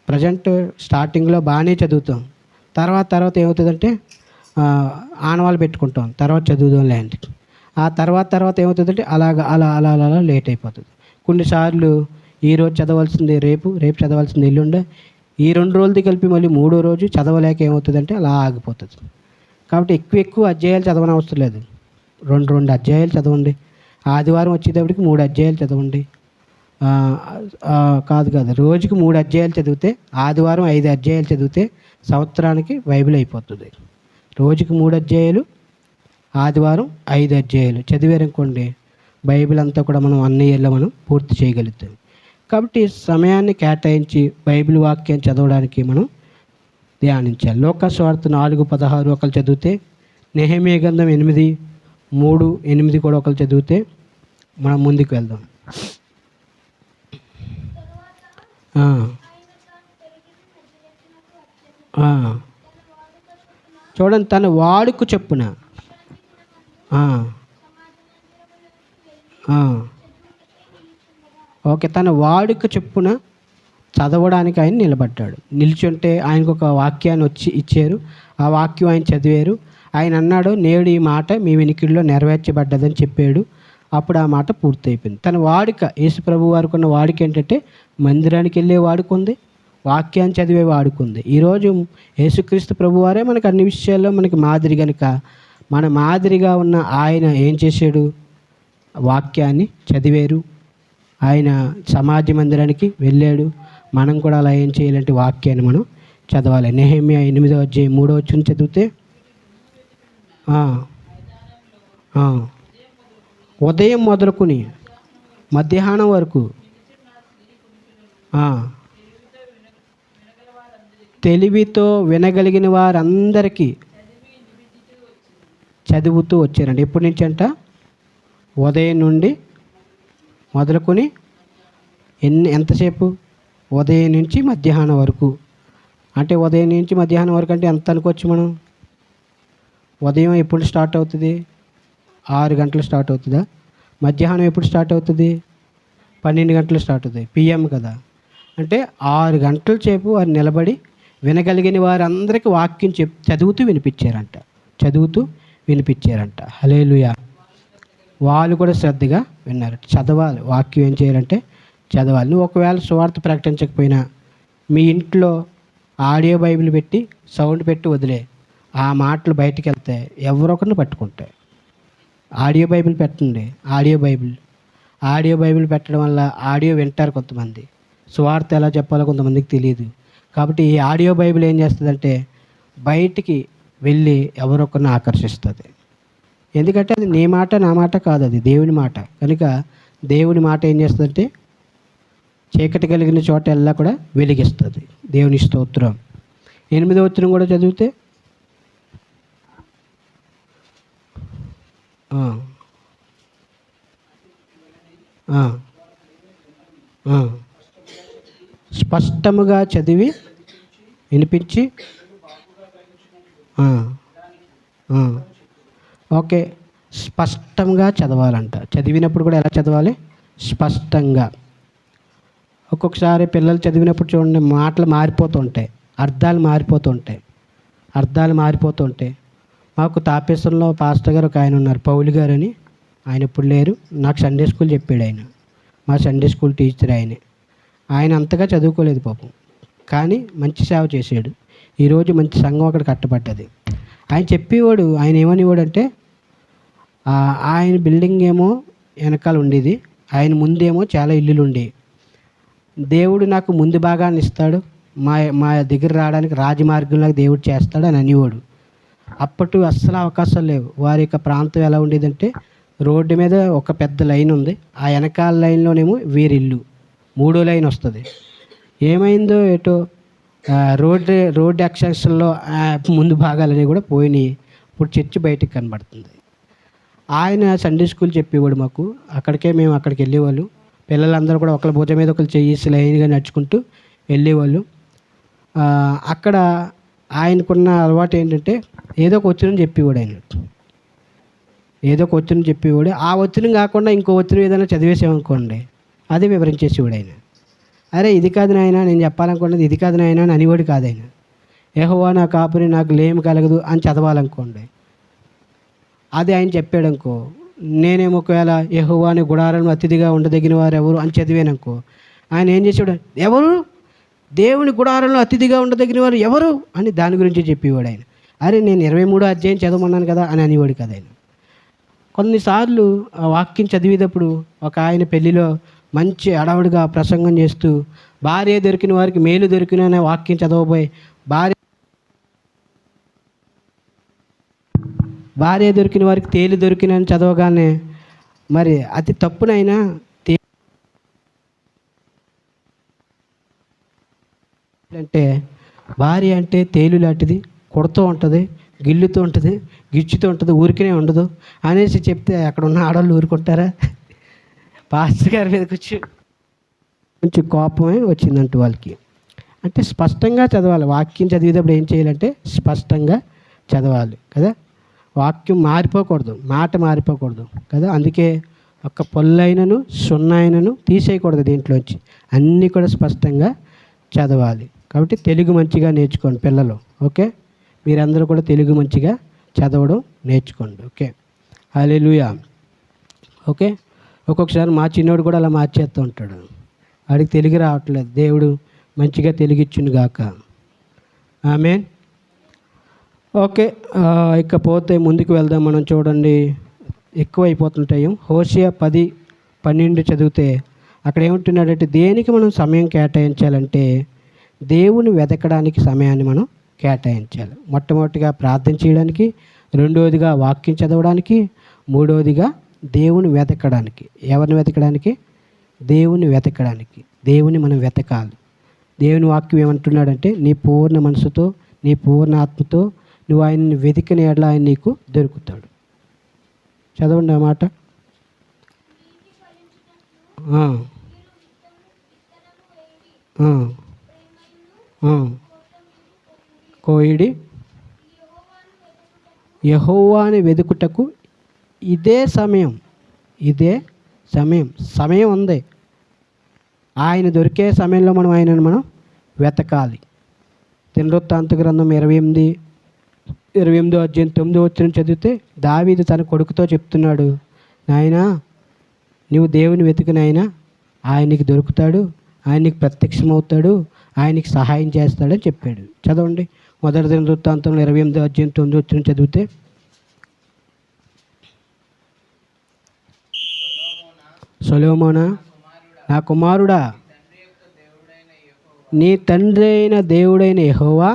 ప్రజెంట్ స్టార్టింగ్లో బాగానే చదువుతాం, తర్వాత ఏమవుతుందంటే ఆనవాళ్ళు పెట్టుకుంటాం, తర్వాత చదువుదాంలే అంటే ఆ తర్వాత ఏమవుతుందంటే అలా లేట్ అయిపోతుంది. కొన్నిసార్లు ఈరోజు చదవాల్సింది రేపు చదవాల్సింది ఎల్లుండే, ఈ 2 రోజులది కలిపి మళ్ళీ 3వ రోజు చదవలేక ఏమవుతుందంటే అలా ఆగిపోతుంది. కాబట్టి ఎక్కువ అధ్యాయాలు చదవనవసరం లేదు. 2 అధ్యాయాలు చదవండి. ఆదివారం వచ్చేటప్పటికి 3 అధ్యాయాలు చదవండి. కాదు రోజుకి 3 అధ్యాయాలు చదివితే, ఆదివారం 5 అధ్యాయాలు చదివితే సంవత్సరానికి బైబిల్ అయిపోతుంది. రోజుకి 3 అధ్యాయాలు, ఆదివారం 5 అధ్యాయాలు చదివారనుకోండి, బైబిల్ అంతా కూడా మనం 1 ఇయర్లో మనం పూర్తి చేయగలుగుతాం. కాబట్టి సమయాన్ని కేటాయించి బైబిల్ వాక్యాన్ని చదవడానికి మనం ధ్యానించాలి. లూకా సువార్త 4:16 ఒకరు చదివితే, నెహెమీయా గ్రంథం 8:3-8 కూడా ఒకరు చదివితే మనం ముందుకు వెళ్దాం. చూడండి, తన వాడుకు చెప్పున ఓకే, తన వాడుకు చెప్పున చదవడానికి ఆయన నిలబడ్డాడు. నిల్చుంటే ఆయనకు ఒక వాక్యాన్ని ఇచ్చారు. ఆ వాక్యం ఆయన చదివారు. ఆయన అన్నాడు, నేడు ఈ మాట మీ వినికిడిలో నెరవేర్చబడ్డదని చెప్పాడు. అప్పుడు ఆ మాట పూర్తయిపోయింది. తన వాడుక, యేసు ప్రభు వారికి ఉన్న వాడుక ఏంటంటే మందిరానికి వెళ్ళే వాడుకుంది, వాక్యాన్ని చదివే వాడుకుంది. ఈరోజు యేసుక్రీస్తు ప్రభు వారే మనకు అన్ని విషయాల్లో మనకి మాదిరి కనుక, మన మాదిరిగా ఉన్న ఆయన ఏం చేశాడు? వాక్యాన్ని చదివారు. ఆయన సమాజ మందిరానికి వెళ్ళాడు. మనం కూడా అలా ఏం చేయాలంటే వాక్యాన్ని మనం చదవాలి. నెహెమీయా 8వ అధ్యాయం 3వ వచనం చదివితే, ఉదయం మొదలుకొని మధ్యాహ్నం వరకు తెలివితో వినగలిగిన వారందరికీ చదువుతూ వచ్చారండి. ఎప్పటి నుంచి అంట? ఉదయం నుండి మొదలుకొని ఎంతసేపు? ఉదయం నుంచి మధ్యాహ్నం వరకు. అంటే ఉదయం నుంచి మధ్యాహ్నం వరకు అంటే ఎంత అనుకోవచ్చు మనం? ఉదయం ఎప్పుడు స్టార్ట్ అవుతుంది? 6 గంటలు స్టార్ట్ అవుతుందా? మధ్యాహ్నం ఎప్పుడు స్టార్ట్ అవుతుంది? 12 గంటలు స్టార్ట్ అవుతుంది, పిఎం కదా. అంటే 6 గంటల సేపు వారు నిలబడి వినగలిగిన వారందరికీ వాక్యం చదువుతూ వినిపించారంట. హల్లెలూయా. వాళ్ళు కూడా శ్రద్ధగా విన్నారు. చదవాలి, వాక్యం ఏం చేయాలంటే చదవాలి. నువ్వు ఒకవేళ సువార్త ప్రకటించకపోయినా మీ ఇంట్లో ఆడియో బైబిల్ పెట్టి సౌండ్ పెట్టి వదిలే, ఆ మాటలు బయటికి వెళ్తే ఎవరొకరిని పట్టుకుంటాయి. ఆడియో బైబిల్ పెట్టండి. ఆడియో బైబిల్ పెట్టడం వల్ల ఆడియో వింటారు కొంతమంది, సువార్త ఎలా చెప్పాలో కొంతమందికి తెలియదు. కాబట్టి ఈ ఆడియో బైబిల్ ఏం చేస్తుందంటే బయటికి వెళ్ళి ఎవరొకరిని ఆకర్షిస్తుంది. ఎందుకంటే అది నీ మాట నా మాట కాదు, అది దేవుని మాట. కనుక దేవుని మాట ఏం చేస్తుందంటే చీకటి కలిగిన చోట ఎల్లా కూడా వెలిగిస్తుంది. దేవుని స్తోత్రం. 8వ వచనం కూడా చదివితే స్పష్టముగా చదివి వినిపించి. ఓకే, స్పష్టంగా చదవాలంట. చదివినప్పుడు కూడా ఎలా చదవాలి? స్పష్టంగా. ఒక్కొక్కసారి పిల్లలు చదివినప్పుడు చూడండి, మాటలు మారిపోతుంటాయి, అర్థాలు మారిపోతుంటాయి. మాకు తాపేశ్వరంలో పాస్టర్ గారు ఒక ఆయన ఉన్నారు, పౌలు గారు అని. ఆయన ఇప్పుడు లేరు. నాకు సండే స్కూల్ చెప్పాడు ఆయన, మా సండే స్కూల్ టీచర్ ఆయన అంతగా చదువుకోలేదు పాపం, కానీ మంచి సేవ చేశాడు. ఈరోజు మంచి సంఘం అక్కడ కట్టబడ్డది. ఆయన చెప్పేవాడు, ఆయన ఏమనేవాడు అంటే ఆయన బిల్డింగ్ ఏమో వెనకాల ఉండేది, ఆయన ముందేమో చాలా ఇల్లులు ఉండేవి. దేవుడు నాకు ముందు భాగాన్ని ఇస్తాడు, మా దగ్గర రావడానికి రాజమార్గంలో దేవుడు చేస్తాడు అని అనేవాడు. అప్పటి అస్సలు అవకాశాలు లేవు. వారి యొక్క ప్రాంతం ఎలా ఉండేదంటే రోడ్డు మీద ఒక పెద్ద లైన్ ఉంది, ఆ వెనకాల లైన్లోనేమో వీరిల్లు, 3వ లైన్ వస్తుంది. ఏమైందో ఏటో రోడ్డు ఎక్స్టెన్షన్లో ముందు భాగాలన్నీ కూడా పోయినాయి. ఇప్పుడు చర్చి బయటికి కనబడుతుంది. ఆయన సండే స్కూల్ చెప్పేవాడు మాకు. మేము అక్కడికి వెళ్ళేవాళ్ళు. పిల్లలందరూ కూడా ఒకరి భుజం మీద ఒకరు చేసి లైన్గా నడుచుకుంటూ వెళ్ళేవాళ్ళు. అక్కడ ఆయనకున్న అలవాటు ఏంటంటే ఏదో ఒక వచనం చెప్పేవాడు. ఆ వచనం కాకుండా ఇంకో వచనం ఏదైనా చదివేసామనుకోండి, అది వివరించేసేవాడు ఆయన. అరే ఇది కాదు నాయన, నేను చెప్పాలనుకున్నది ఇది కాదు నాయన అని అనేవాడు కాదు ఆయన. యెహోవా నా కాపురి, నాకు లేమి కలగదు అని చదవాలనుకోండి, అది ఆయన చెప్పాడు అనుకో, నేనేమో ఒకవేళ యెహోవా నీ గుడారంలో అతిథిగా ఉండదగిన వారు ఎవరు అని చదివాననుకో, ఆయన ఏం చేసేవాడు, ఎవరు దేవుని గుడారంలో అతిథిగా ఉండదగిన వారు ఎవరు అని దాని గురించి చెప్పేవాడు ఆయన. అరే నేను 23వ అధ్యాయం చదవమన్నాను కదా అని అనేవాడు కదా ఆయన. కొన్నిసార్లు ఆ వాక్యం చదివేటప్పుడు ఒక ఆయన పెళ్లిలో మంచి అడవుడిగా ప్రసంగం చేస్తూ భార్య దొరికిన వారికి మేలు దొరికిన అనే వాక్యం చదవబోయి భార్య దొరికిన వారికి తేలు దొరికినని చదవగానే మరి అతి తప్పునైనా అంటే భార్య అంటే తేలు లాంటిది, కొడుతూ ఉంటుంది, గిల్లుతూ ఉంటుంది, గిచ్చుతూ ఉంటుంది, ఊరికనే ఉండదు అనేసి చెప్తే అక్కడ ఉన్న ఆడవాళ్ళు ఊరుకుంటారా? పాస్టర్ గారి మీదకి వచ్చి కొంచెం కోపమే వచ్చిందంట వాళ్ళకి. అంటే స్పష్టంగా చదవాలి. వాక్యం చదివేటప్పుడు ఏం చేయాలంటే స్పష్టంగా చదవాలి కదా. వాక్యం మారిపోకూడదు, మాట మారిపోకూడదు కదా. అందుకే ఒక్క పొల్లైనను సున్నైనను తీసేయకూడదు దీంట్లోంచి, అన్నీ కూడా స్పష్టంగా చదవాలి. కాబట్టి తెలుగు మంచిగా నేర్చుకోండి పిల్లలు. ఓకే, మీరందరూ కూడా తెలుగు మంచిగా చదవడం నేర్చుకోండి. ఓకే, హల్లెలూయా. ఓకే, ఒక్కొక్కసారి మా చిన్నోడు కూడా అలా మార్చేస్తూ ఉంటాడు, వాడికి తెలుగు రావట్లేదు. దేవుడు మంచిగా తెలుగిచ్చును గాక. ఆమేన్. ఓకే, ఇకపోతే ముందుకు వెళ్దాం. మనం చూడండి, ఎక్కువ అయిపోతుంటాయి. హోషేయ 10:12 చదివితే అక్కడ ఏమంటున్నాడంటే దేనికి మనం సమయం కేటాయించాలంటే దేవుని వెతకడానికి సమయాన్ని మనం కేటాయించాలి. మొట్టమొదటిగా ప్రార్థన చేయడానికి, రెండవదిగా వాక్యం చదవడానికి, మూడవదిగా దేవుని వెతకడానికి. ఎవరిని వెతకడానికి? దేవుని వెతకడానికి. దేవుని మనం వెతకాలి. దేవుని వాక్యం ఏమంటున్నాడంటే నీ పూర్ణ మనసుతో, నీ పూర్ణ ఆత్మతో నువ్వు ఆయన్ని వెతికిన ఎడల ఆయన నీకు దొరుకుతాడు. చదవండి ఆ మాట. కోయిడి యెహోవాని వెదుకుటకు ఇదే సమయం, ఇదే సమయం, సమయం ఉంది. ఆయన దొరికే సమయంలో మనం ఆయనను మనం వెతకాలి. దినవృత్తాంత గ్రంథం 28 అధ్యాయం 9 వచనం చదివితే దావీదు తన కొడుకుతో చెప్తున్నాడు, నాయనా నువ్వు దేవుని వెతుకు నాయనా, ఆయనకి దొరుకుతాడు, ఆయనకి ప్రత్యక్షమవుతాడు, ఆయనకి సహాయం చేస్తాడని చెప్పాడు. చదవండి మొదటి దినవృత్తాంతంలో 28 అధ్యాయం 9 వచనం చదివితే, సొలొమోనా నా కుమారుడా, నీ తండ్రి అయిన దేవుడైన యెహోవా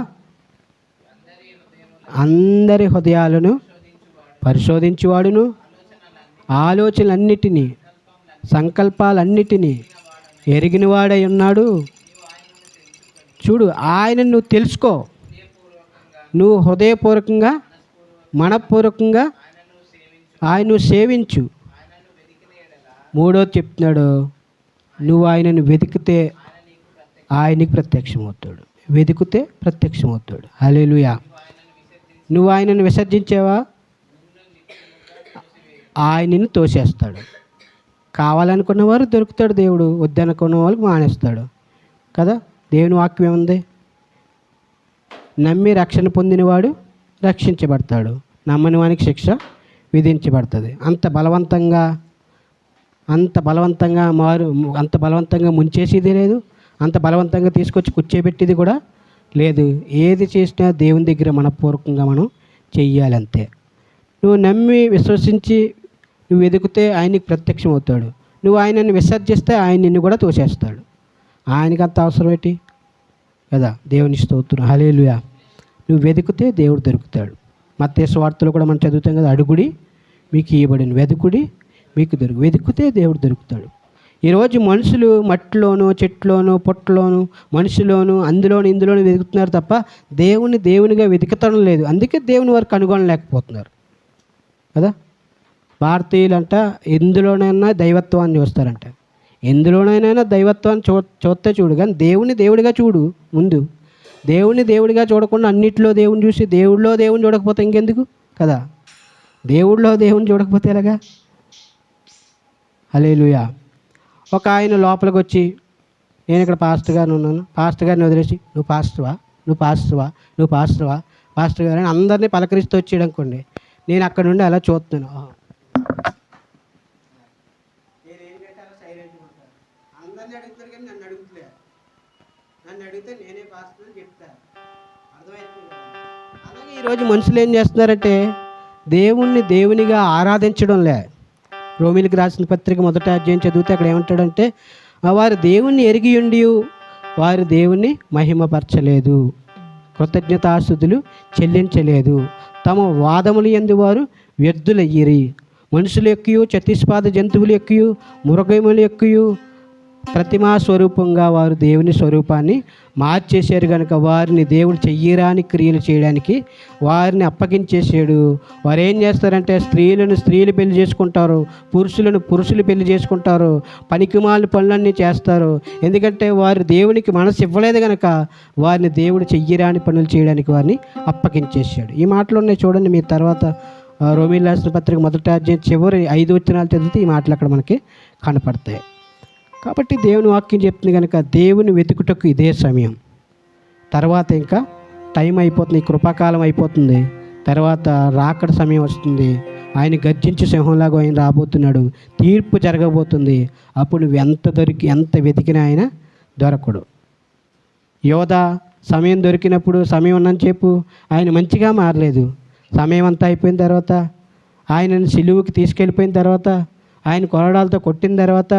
అందరి హృదయాలను పరిశోధించువాడును, ఆలోచనలన్నిటినీ సంకల్పాలన్నిటినీ ఎరిగినవాడై ఉన్నాడు. చూడు, ఆయన నువ్వు తెలుసుకో, నువ్వు హృదయపూర్వకంగా మనపూర్వకంగా ఆయన నువ్వు సేవించు. మూడోది చెప్తున్నాడు, నువ్వు ఆయనను వెతికితే ఆయనకి ప్రత్యక్షమవుతాడు. వెతికితే ప్రత్యక్షమవుతాడు. హల్లెలూయా. నువ్వు ఆయనను విసర్జించావా, ఆయనని తోసేస్తాడు. కావాలనుకున్న వారు దొరుకుతాడు దేవుడు, వద్దనుకున్న వాళ్ళకి మానేస్తాడు కదా. దేవుని వాక్యం ఏముంది? నమ్మి రక్షణ పొందినవాడు రక్షించబడతాడు, నమ్మని వానికి శిక్ష విధించబడుతుంది. అంత బలవంతంగా ముంచేసేది లేదు, అంత బలవంతంగా తీసుకొచ్చి కూర్చోబెట్టేది కూడా లేదు. ఏది చేసినా దేవుని దగ్గర మనపూర్వకంగా మనం చెయ్యాలి అంతే. నువ్వు నమ్మి విశ్వసించి నువ్వు ఎదిగితే ఆయనకి ప్రత్యక్షం అవుతాడు. నువ్వు ఆయనని విసర్జిస్తే ఆయన నిన్ను కూడా తోసేస్తాడు. ఆయనకి అంత అవసరం ఏంటి కదా. దేవుని స్తోత్రం. హల్లెలూయా. నువ్వు వెతికితే దేవుడు దొరుకుతాడు. మత్తయి సువార్తలో కూడా మనం చదువుతాం కదా, అడుగుడి మీకు ఇవ్వబడిన, వెతుకుడి మీకు వెతికితే దేవుడు దొరుకుతాడు. ఈరోజు మనుషులు మట్టిలోను, చెట్లోను, పొట్టలోను, మనిషిలోను, అందులోను ఇందులోను వెతుకుతున్నారు తప్ప దేవునిగా వెతుకుతడం లేదు. అందుకే దేవుని వారు కనుగొనలేకపోతున్నారు కదా. భారతీయులంట ఎందులోనైనా దైవత్వాన్ని చూస్తారంట. ఎందులోనైనా దైవత్వాన్ని చూస్తే చూడు, కానీ దేవుడిగా చూడు. ముందు దేవుడిగా చూడకుండా అన్నిట్లో దేవుని చూసి దేవుడిలో దేవుని చూడకపోతే ఇంకెందుకు కదా. దేవుడిలో దేవుని చూడకపోతే ఎలాగా. హల్లెలూయా. ఒక ఆయన లోపలికి వచ్చి, నేను ఇక్కడ పాస్టర్ గారిని ఉన్నాను, పాస్టర్ గారిని వదిలేసి నువ్వు పాస్టర్ గారు అని అందరినీ పలకరిస్తూ వచ్చాడు అనుకోండి, నేను అక్కడ నుండి అలా చూస్తున్నాను. అందరినీ అడుగుతారు కానీ నన్ను అడుగుతలేదు. నన్ను అడిగితే నేనే పాస్టర్ అని చెప్తాను. అర్థమవుతుంది కదా. అలాగే ఈరోజు మనుషులు ఏం చేస్తున్నారంటే దేవునిగా ఆరాధించడం లే. రోమీలకు రాసిన పత్రిక 1వ అధ్యాయం చదివితే అక్కడ ఏమంటాడంటే, వారు దేవుణ్ణి ఎరిగి ఉండి వారు దేవుణ్ణి మహిమపరచలేదు, కృతజ్ఞతాస్తుతులు చెల్లించలేదు, తమ వాదములు యందు వారు వ్యర్థులయ్యిరి. మనుషులు ఎక్కియు, చతుష్పాద జంతువులు ఎక్కియు, మృగములు ఎక్కియు ప్రతిమా స్వరూపంగా వారు దేవుని స్వరూపాన్ని మార్చేశారు కనుక వారిని దేవుడు చెయ్యరాని క్రియలు చేయడానికి వారిని అప్పగించేసాడు. వారు ఏం చేస్తారంటే స్త్రీలు పెళ్లి చేసుకుంటారు, పురుషులు పెళ్లి చేసుకుంటారు, పనికిమాలిన పనులన్నీ చేస్తారు. ఎందుకంటే వారు దేవునికి మనసు ఇవ్వలేదు కనుక వారిని దేవుడు చెయ్యరాని పనులు చేయడానికి వారిని అప్పగించేసాడు. ఈ మాటలు ఉన్నాయి చూడండి. మీ తర్వాత రోమీయులకు రాసిన పత్రిక 1వ అధ్యాయం చివరి 5 వచనాలు చదివితే ఈ మాటలు అక్కడ మనకి కనపడతాయి. కాబట్టి దేవుని వాక్యం చెప్తుంది కనుక దేవుని వెతుకుటకు ఇదే సమయం. తర్వాత ఇంకా టైం అయిపోతుంది, కృపాకాలం అయిపోతుంది. తర్వాత రాకడ సమయం వస్తుంది. ఆయన గర్జించి సింహంలాగా ఆయన రాబోతున్నాడు. తీర్పు జరగబోతుంది. అప్పుడు నువ్వు ఎంత వెతికినా ఆయన దొరకడు. యోధా సమయం దొరికినప్పుడు, సమయం ఉన్నంతసేపు ఆయన మంచిగా మారలేదు. సమయం అంతా అయిపోయిన తర్వాత, ఆయనను సిలువుకి తీసుకెళ్ళిపోయిన తర్వాత, ఆయన కొరడాలతో కొట్టిన తర్వాత,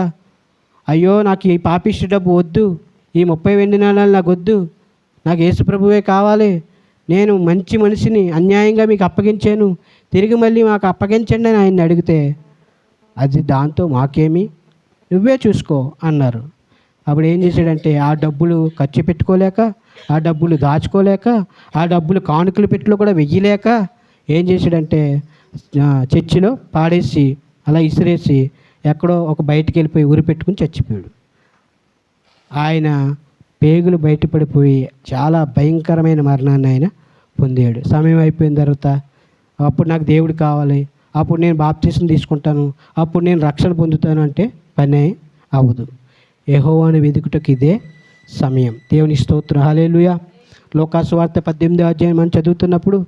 అయ్యో నాకు ఈ పాపిష్టి డబ్బు వద్దు, ఈ 30 వెండి నాణాలు నాకు వద్దు, నాకు యేసుప్రభువే కావాలి, నేను మంచి మనిషిని అన్యాయంగా మీకు అప్పగించాను, తిరిగి మళ్ళీ మాకు అప్పగించండి అని ఆయన్ని అడిగితే, అది దాంతో మాకేమి, నువ్వే చూసుకో అన్నారు. అప్పుడు ఏం చేశాడంటే ఆ డబ్బులు ఖర్చు పెట్టుకోలేక, ఆ డబ్బులు దాచుకోలేక, ఆ డబ్బులు కానుకల పెట్టిలో కూడా వెయ్యలేక ఏం చేశాడంటే చర్చిలో పాడేసి అలా ఇసిరేసి ఎక్కడో ఒక బయటికి వెళ్ళిపోయి ఊరి పెట్టుకుని చచ్చిపోయాడు. ఆయన పేగులు బయటపడిపోయి చాలా భయంకరమైన మరణాన్ని ఆయన పొందాడు. సమయం అయిపోయిన తర్వాత అప్పుడు నాకు దేవుడు కావాలి, అప్పుడు నేను బాప్తీసం తీసుకుంటాను, అప్పుడు నేను రక్షణ పొందుతాను అంటే పని అవ్వదు. యెహోవాను వెదుకుటకు ఇదే సమయం. దేవుని స్తోత్రం. హల్లెలూయా. లోకాసు వార్త 18వ అధ్యాయం మనం చదువుతున్నప్పుడు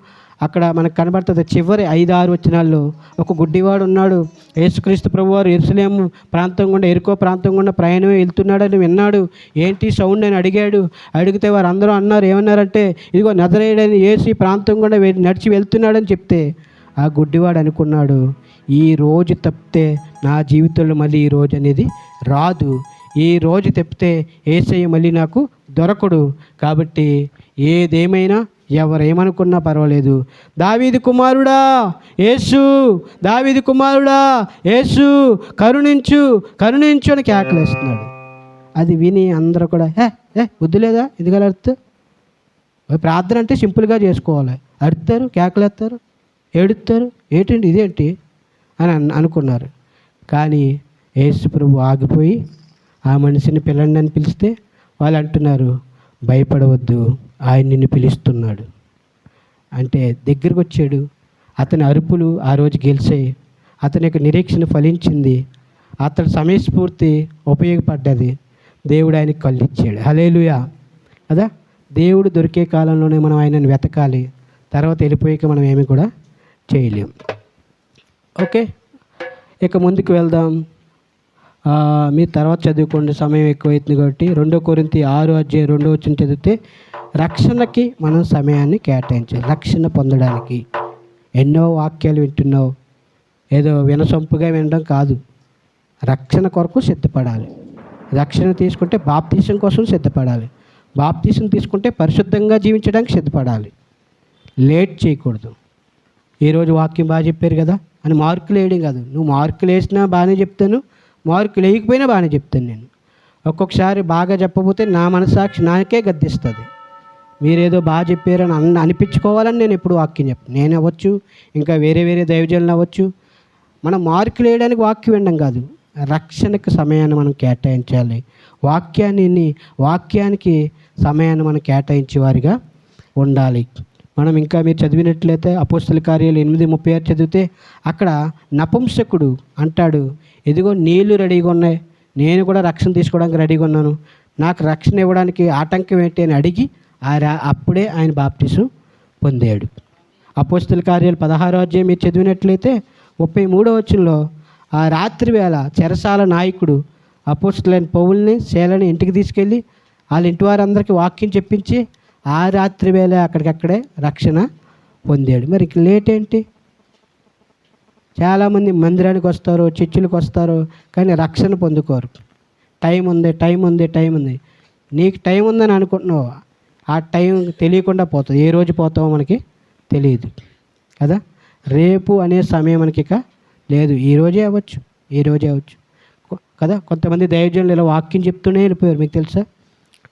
అక్కడ మనకు కనబడుతుంది, చివరి 5-6 వచనాల్లో ఒక గుడ్డివాడు ఉన్నాడు. యేసుక్రీస్తు ప్రభువారు యెరూషలేము ప్రాంతం గుండా, యెరికో ప్రాంతం గుండా ప్రయాణమే వెళ్తున్నాడని విన్నాడు. ఏంటి సౌండ్ అని అడిగాడు. అడిగితే వారు అందరూ అన్నారు, ఏమన్నారంటే, ఇదిగో నజరేయుడైన యేసు ఈ ప్రాంతం గుండా నడిచి వెళ్తున్నాడని చెప్తే ఆ గుడ్డివాడు అనుకున్నాడు, ఈ రోజు తప్పితే నా జీవితంలో మళ్ళీ ఈ రోజు అనేది రాదు, ఈ రోజు తప్పితే యేసయ్య మళ్ళీ నాకు దొరకడు, కాబట్టి ఏదేమైనా ఎవరేమనుకున్నా పర్వాలేదు, దావీదు కుమారుడా యేసు, దావీదు కుమారుడా యేసు, కరుణించు కరుణించు అని కేకలేస్తున్నాడు. అది విని అందరూ కూడా బుద్ధి లేదా, ఎందుకలా అడుగుతారు? ప్రార్థన అంటే సింపుల్గా చేసుకోవాలి, అడుగుతారు, కేకలేస్తారు, ఏడుస్తారు, ఏంటండి ఇదేంటి అని అనుకున్నారు. కానీ యేసు ప్రభు ఆగిపోయి ఆ మనిషిని పిల్లండి అని పిలిస్తే వాళ్ళు అంటున్నారు, భయపడవద్దు, ఆయన నిన్ను పిలుస్తున్నాడు అంటే దగ్గరికి వచ్చాడు. అతని అరుపులు ఆ రోజు గెలిచాయి, అతని యొక్క నిరీక్షణ ఫలించింది, అతని సమయస్ఫూర్తి ఉపయోగపడ్డది, దేవుడు ఆయనకి కళ్ళు ఇచ్చాడు. హల్లెలూయా కదా. దేవుడు దొరికే కాలంలోనే మనం ఆయనను వెతకాలి, తర్వాత వెళ్ళిపోయాక మనం ఏమి కూడా చేయలేం. ఓకే, ఇక ముందుకు వెళ్దాం. మీరు తర్వాత చదువుకోండి, సమయం ఎక్కువైతుంది కాబట్టి. 2 కొరింథీ 6 అధ్యాయం 2వ వచనం చదివితే, రక్షణకి మనం సమయాన్ని కేటాయించాలి. రక్షణ పొందడానికి ఎన్నో వాక్యాలు వింటున్నావు, ఏదో వినసొంపుగా వినడం కాదు, రక్షణ కొరకు సిద్ధపడాలి. రక్షణ తీసుకుంటే బాప్తీసం కోసం సిద్ధపడాలి, బాప్తీసం తీసుకుంటే పరిశుద్ధంగా జీవించడానికి సిద్ధపడాలి. లేట్ చేయకూడదు. ఈరోజు వాక్యం బాగా చెప్పారు కదా అని మార్కులు వేయడం కాదు. నువ్వు మార్కులు వేసినా బాగానే చెప్తాను, మార్కులు వేయకపోయినా బాగానే చెప్తాను. నేను ఒక్కొక్కసారి బాగా చెప్పబోతే నా మనసాక్షి నాకే గద్దిస్తుంది. మీరేదో బాగా చెప్పారని అనిపించుకోవాలని నేను ఎప్పుడు వాక్యం చెప్పను. నేను అవ్వచ్చు, ఇంకా వేరే వేరే దైవజనులు అవ్వచ్చు. మనం మార్కులు వేయడానికి వాక్యం వినడం కాదు, రక్షణకు సమయాన్ని మనం కేటాయించాలి. వాక్యానికి సమయాన్ని మనం కేటాయించే వారిగా ఉండాలి. మనం ఇంకా మీరు చదివినట్లయితే అపోస్తల కార్యాలు 8:36 చదివితే అక్కడ నపుంసకుడు అంటాడు, ఇదిగో నీళ్లు రెడీగా ఉన్నాయి, నేను కూడా రక్షణ తీసుకోవడానికి రెడీగా ఉన్నాను, నాకు రక్షణ ఇవ్వడానికి ఆటంకం ఏంటి అని అడిగి అప్పుడే ఆయన బాప్టిజం పొందాడు. అపోస్తల కార్యాలు 16వ అధ్యాయం మీరు చదివినట్లయితే 33వ వచనంలో ఆ రాత్రి వేళ చెరసాల నాయకుడు అపోస్తలైన పౌలుని శీలని ఇంటికి తీసుకెళ్ళి వాళ్ళ ఇంటి వారందరికీ వాక్యం చెప్పించి ఆ రాత్రి వేళ అక్కడికక్కడే రక్షణ పొందాడు. మరి లేట్ ఏంటి? చాలామంది మందిరానికి వస్తారు, చర్చిలకు వస్తారు, కానీ రక్షణ పొందుకోరు. టైం ఉంది. నీకు టైం ఉందని అనుకుంటున్నావు, ఆ టైం తెలియకుండా పోతుంది. ఏ రోజు పోతావో మనకి తెలియదు కదా. రేపు అనే సమయం మనకి ఇక లేదు, ఈరోజే అవ్వచ్చు కదా. కొంతమంది దైవజనులు ఇలా వాక్యం చెప్తూనే వెళ్ళిపోయారు, మీకు తెలుసా.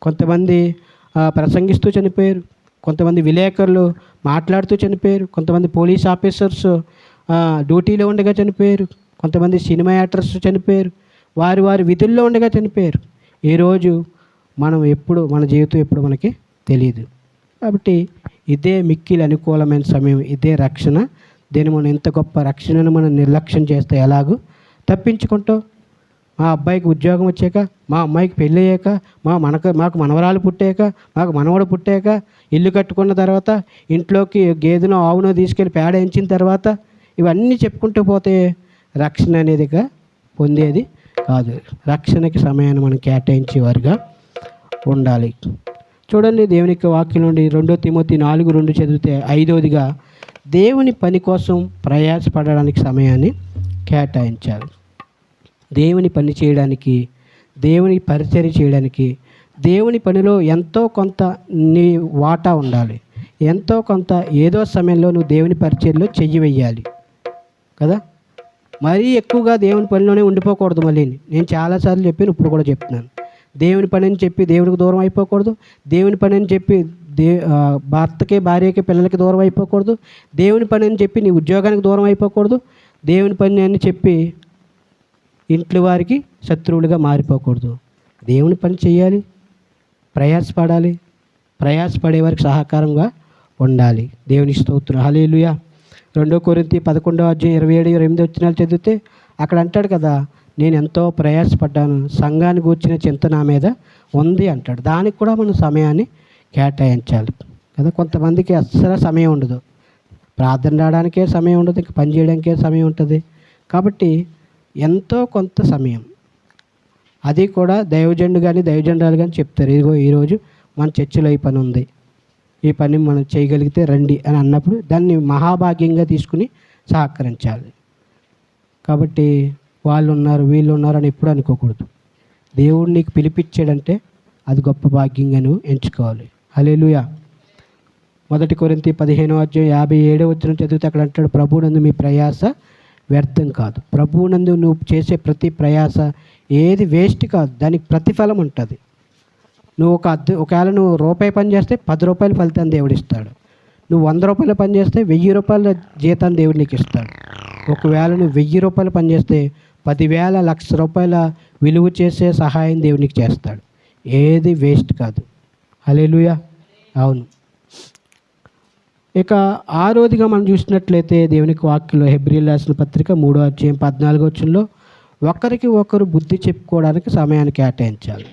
కొంతమంది ప్రసంగిస్తూ చనిపోయారు, కొంతమంది విలేకరులు మాట్లాడుతూ చనిపోయారు, కొంతమంది పోలీస్ ఆఫీసర్స్ డ్యూటీలో ఉండగా చనిపోయారు, కొంతమంది సినిమా యాక్టర్స్ చనిపోయారు, వారి విధుల్లో ఉండగా చనిపోయారు. ఈరోజు మన జీవితం ఎప్పుడు మనకి తెలియదు. కాబట్టి ఇదే మిక్కిలి అనుకూలమైన సమయం, ఇదే రక్షణ. దీన్ని మనం ఇంత గొప్ప రక్షణను మనం నిర్లక్ష్యం చేస్తే ఎలాగూ తప్పించుకుంటాం. మా అబ్బాయికి ఉద్యోగం వచ్చాక, మా అమ్మాయికి పెళ్ళి అయ్యాక, మాకు మనవరాలు పుట్టాక, మాకు మనవడు పుట్టాక, ఇల్లు కట్టుకున్న తర్వాత, ఇంట్లోకి గేదెనో ఆవునో తీసుకెళ్ళి పేడ ఎంచిన తర్వాత, ఇవన్నీ చెప్పుకుంటూ పోతే రక్షణ అనేది పొందేది కాదు. రక్షణకి సమయాన్ని మనం కేటాయించేవారుగా ఉండాలి. చూడండి, దేవుని యొక్క వాక్యం నుండి 2 తిమోతి 4:2 చదివితే 5వదిగా దేవుని పని కోసం ప్రయాసపడడానికి సమయాన్ని కేటాయించాలి. దేవుని పని చేయడానికి, దేవుని పరిచర్య చేయడానికి, దేవుని పనిలో ఎంతో కొంత నీ వాటా ఉండాలి. ఎంతో కొంత ఏదో సమయంలో నువ్వు దేవుని పరిచర్యలో చెయ్యి వెయ్యాలి కదా. మరీ ఎక్కువగా దేవుని పనిలోనే ఉండిపోకూడదు. మళ్ళీ నేను చాలాసార్లు చెప్పాను, ఇప్పుడు కూడా చెప్తున్నాను, దేవుని పని అని చెప్పి దేవునికి దూరం అయిపోకూడదు, దేవుని పని అని చెప్పి భర్తకి, భార్యకి, పిల్లలకి దూరం అయిపోకూడదు, దేవుని పని అని చెప్పి నీ ఉద్యోగానికి దూరం అయిపోకూడదు, దేవుని పని అని చెప్పి ఇంట్లో వారికి శత్రువులుగా మారిపోకూడదు. దేవుని పని చేయాలి, ప్రయాసపడాలి, ప్రయాసపడే వారికి సహకారంగా ఉండాలి. దేవుని స్తోత్రం. హల్లెలూయా. 2 కొరింథీ 11:27-28 చదివితే అక్కడ అంటాడు కదా, నేను ఎంతో ప్రయాసపడ్డాను, సంఘాన్ని గూర్చిన చింత నా మీద ఉంది అంటాడు. దానికి కూడా మనం సమయాన్ని కేటాయించాలి కదా. కొంతమందికి అస్సలు సమయం ఉండదు, ప్రార్థన రావడానికే సమయం ఉండదు, ఇంకా పని చేయడానికే సమయం ఉంటుంది. కాబట్టి ఎంతో కొంత సమయం, అది కూడా దైవజనుడు కానీ దైవజనురాలు కానీ చెప్తారు, ఇదిగో ఈరోజు మన చర్చిలో ఈ పని ఉంది, ఈ పని మనం చేయగలిగితే రండి అని అన్నప్పుడు దాన్ని మహాభాగ్యంగా తీసుకుని సహకరించాలి. కాబట్టి వాళ్ళు ఉన్నారు వీళ్ళు ఉన్నారు అని ఎప్పుడు అనుకోకూడదు. దేవుడు నీకు పిలిపించాడంటే అది గొప్ప భాగ్యంగా నువ్వు ఎంచుకోవాలి. హల్లెలూయా. 1 కొరింథీ 15:57 చదివితే అక్కడ అంటాడు, ప్రభువునందు మీ ప్రయాస వ్యర్థం కాదు. ప్రభువునందు నువ్వు చేసే ప్రతి ప్రయాస ఏది వేస్ట్ కాదు, దానికి ప్రతిఫలం ఉంటుంది. నువ్వు ఒకవేళ నువ్వు రూపాయి పని చేస్తే 10 రూపాయల ఫలితాన్ని దేవుడు ఇస్తాడు. నువ్వు 100 రూపాయల పని చేస్తే 1000 రూపాయల జీతాన్ని దేవుడు నీకు ఇస్తాడు. ఒకవేళ నువ్వు 1000 రూపాయల పని చేస్తే 10,000 1,00,000 రూపాయల విలువ చేసే సహాయం దేవుడు నీకు చేస్తాడు. ఏది వేస్ట్ కాదు. హల్లెలూయా. అవును. ఇక 6వదిగా మనం చూసినట్లయితే దేవునికి వాక్యంలో హెబ్రీయులకు రాసిన పత్రిక 3:14 ఒకరికి ఒకరు బుద్ధి చెప్పుకోవడానికి సమయాన్ని కేటాయించాలి.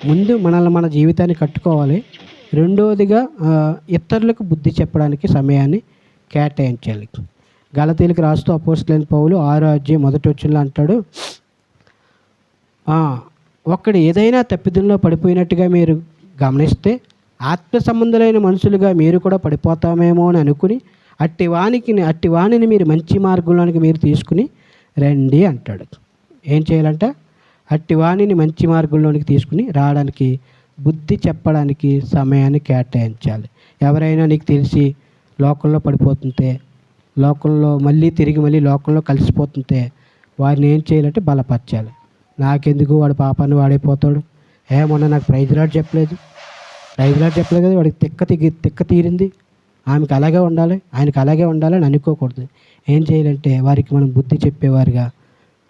ముందు మనల్ని మన జీవితాన్ని కట్టుకోవాలి. రెండవదిగా ఇతరులకు బుద్ధి చెప్పడానికి సమయాన్ని కేటాయించాలి. గలతీయులకు రాస్తూ అపోస్తలుడైన పౌలు 6:1 అంటాడు, ఒక్కడు ఏదైనా తప్పిదంలో పడిపోయినట్టుగా మీరు గమనిస్తే ఆత్మ సంబంధులైన మనుషులుగా మీరు కూడా పడిపోతామేమో అని అనుకుని అట్టి వాణిని మీరు మంచి మార్గంలోనికి మీరు తీసుకుని రండి అంటాడు. ఏం చేయాలంట? అట్టి వాణిని మంచి మార్గంలోనికి తీసుకుని రావడానికి బుద్ధి చెప్పడానికి సమయాన్ని కేటాయించాలి. ఎవరైనా నీకు తెలిసి లోకంలో పడిపోతుంటే, లోకంలో తిరిగి మళ్ళీ లోకంలో కలిసిపోతుంటే వారిని ఏం చేయాలంటే బలపరచాలి. నాకెందుకు, వాడు పాపాన్ని వాడైపోతాడు, మొన్న నాకు ప్రైజ్ లార్డ్ చెప్పలేదు కదా, వాడికి తిక్క తీరింది, ఆమెకు అలాగే ఉండాలి, ఆయనకు అలాగే ఉండాలని అనుకోకూడదు. ఏం చేయాలంటే వారికి మనం బుద్ధి చెప్పేవారిగా,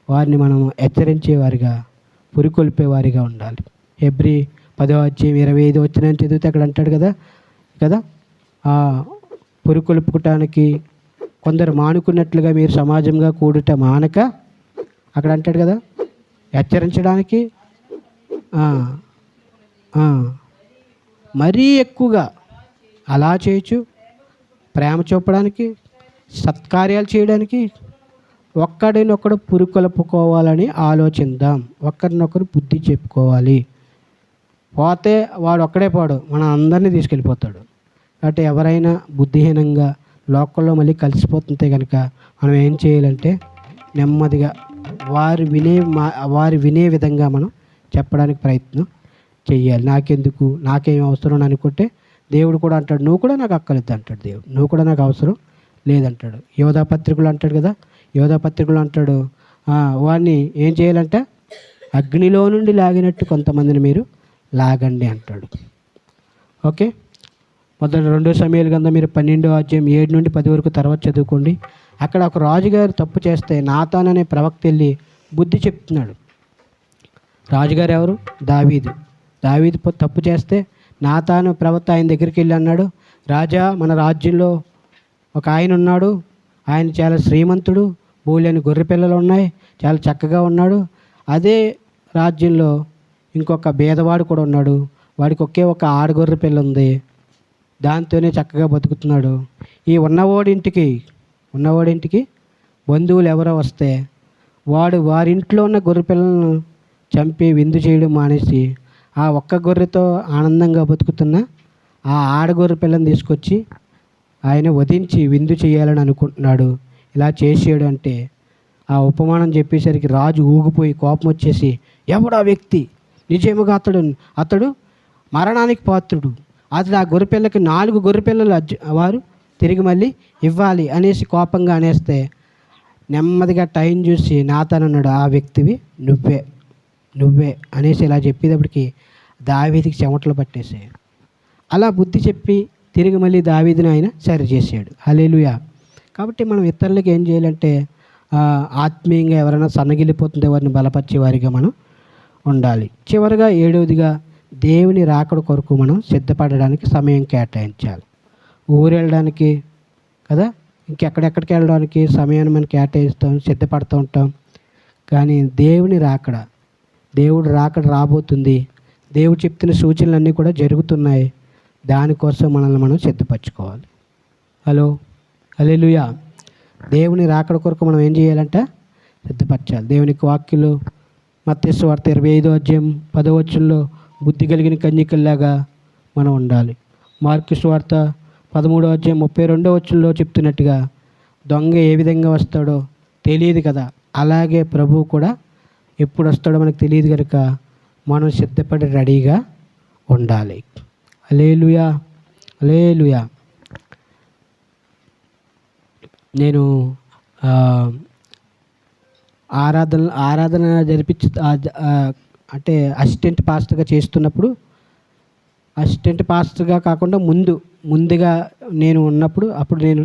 వారిని మనం హెచ్చరించేవారిగా, పురికొల్పేవారిగా ఉండాలి. హెబ్రీ 10:25 చదివితే అక్కడ అంటాడు కదా పురికొల్పుకోవటానికి కొందరు మానుకున్నట్లుగా మీరు సమాజంగా కూడుట మానక, అక్కడ అంటాడు కదా, హెచ్చరించడానికి మరీ ఎక్కువగా అలా చేయొచ్చు, ప్రేమ చూపడానికి, సత్కార్యాలు చేయడానికి ఒక్కడినొక్కడు పురికొల్పుకోవాలని ఆలోచిద్దాం. ఒక్కరినొకరు బుద్ధి చెప్పుకోవాలి. పోతే వాడు ఒక్కడే పోడు, మన అందరినీ తీసుకెళ్ళిపోతాడు. కాబట్టి ఎవరైనా బుద్ధిహీనంగా లోకంలో మళ్ళీ కలిసిపోతుంటే కనుక మనం ఏం చేయాలంటే నెమ్మదిగా వారు వినే విధంగా మనం చెప్పడానికి ప్రయత్నం చెయ్యాలి. నాకెందుకు, నాకేం అవసరం అని అనుకుంటే దేవుడు కూడా అంటాడు, నువ్వు కూడా నాకు అక్కర్లేదు అంటాడు దేవుడు, నువ్వు కూడా నాకు అవసరం లేదంటాడు. యోధా పత్రికలు అంటాడు కదా, యోధా పత్రికలు అంటాడు, వాడిని ఏం చేయాలంట, అగ్నిలో నుండి లాగినట్టు కొంతమందిని మీరు లాగండి అంటాడు. ఓకే. 2 సమూయేలు గ్రంథం మీరు 12:7-10 తర్వాత చదువుకోండి. అక్కడ ఒక రాజుగారు తప్పు చేస్తే నాతాన్ అనే ప్రవక్త వెళ్ళి బుద్ధి చెప్తున్నాడు. రాజుగారు ఎవరు? దావీదు తప్పు చేస్తే నాతాను ప్రవక్త ఆయన దగ్గరికి వెళ్ళి అన్నాడు, రాజా, మన రాజ్యంలో ఒక ఆయన ఉన్నాడు, ఆయన చాలా శ్రీమంతుడు, బోలెని గొర్రె పిల్లలు ఉన్నాయి, చాలా చక్కగా ఉన్నాడు. అదే రాజ్యంలో ఇంకొక బేదవాడు కూడా ఉన్నాడు, వాడికి ఒక ఆడగొర్రె పిల్ల ఉంది, దాంతోనే చక్కగా బతుకుతున్నాడు. ఈ ఉన్నవాడింటికి బంధువులు ఎవరో వస్తే వారింట్లో ఉన్న గొర్రె పిల్లలను చంపి విందు చేయడం మానేసి ఆ ఒక్క గొర్రెతో ఆనందంగా బతుకుతున్న ఆ ఆడగొర్రె పిల్లని తీసుకొచ్చి ఆయన వధించి విందు చేయాలని అనుకుంటున్నాడు. ఇలా చేసాడు అంటే ఆ ఉపమానం చెప్పేసరికి రాజు ఊగిపోయి కోపం వచ్చేసి, ఎవడా వ్యక్తి, నిజముగా అతడు మరణానికి పాత్రుడు, అతడు ఆ గొర్రెపిల్లకి 4 గొర్రెపిల్లలు వారు తిరిగి మళ్ళీ ఇవ్వాలి అనేసి కోపంగా అనేస్తే నెమ్మదిగా టైం చూసి నాతాన్ అన్నాడు, ఆ వ్యక్తివి నువ్వే అనేసి ఇలా చెప్పేటప్పటికి దావీదుకి చెమటలు పట్టేసాయి. అలా బుద్ధి చెప్పి తిరిగి మళ్ళీ దావీదుని ఆయన సరి చేసాడు. హల్లెలూయా. కాబట్టి మనం ఇతరులకు ఏం చేయాలంటే ఆత్మీయంగా ఎవరైనా సన్నగిల్లిపోతుంటే వారిని బలపరిచే వారిగా మనం ఉండాలి. చివరిగా 7వదిగా దేవుని రాకడ కొరకు మనం సిద్ధపడడానికి సమయం కేటాయించాలి. ఊరు వెళ్ళడానికి కదా. ఇంకెక్కడెక్కడికి వెళ్ళడానికి సమయాన్ని మనం కేటాయిస్తాం, సిద్ధపడుతూ ఉంటాం. కానీ దేవుడు రాకడ రాబోతుంది. దేవుడు చెప్తున్న సూచనలన్నీ కూడా జరుగుతున్నాయి. దానికోసం మనల్ని మనం సిద్ధపరచుకోవాలి. హల్లెలూయా. దేవుని రాకడ కొరకు మనం ఏం చేయాలంట? సిద్ధపరచాలి. దేవునికి వాక్యంలో మత్తయి సువార్త 25వ అధ్యాయం 10వ వచనంలో బుద్ధి కలిగిన కన్యకల్లాగా మనం ఉండాలి. మార్కు సువార్త 13వ అధ్యాయం 32వ వచనంలో చెప్తున్నట్టుగా దొంగ ఏ విధంగా వస్తాడో తెలియదు కదా, అలాగే ప్రభువు కూడా ఎప్పుడు వస్తాడో మనకు తెలియదు కనుక మనం సిద్ధపడి రెడీగా ఉండాలి. హల్లెలూయా, హల్లెలూయా. నేను ఆరాధన అంటే అసిస్టెంట్ పాస్టర్గా చేస్తున్నప్పుడు, అసిస్టెంట్ పాస్టర్గా కాకుండా ముందుగా నేను ఉన్నప్పుడు, అప్పుడు నేను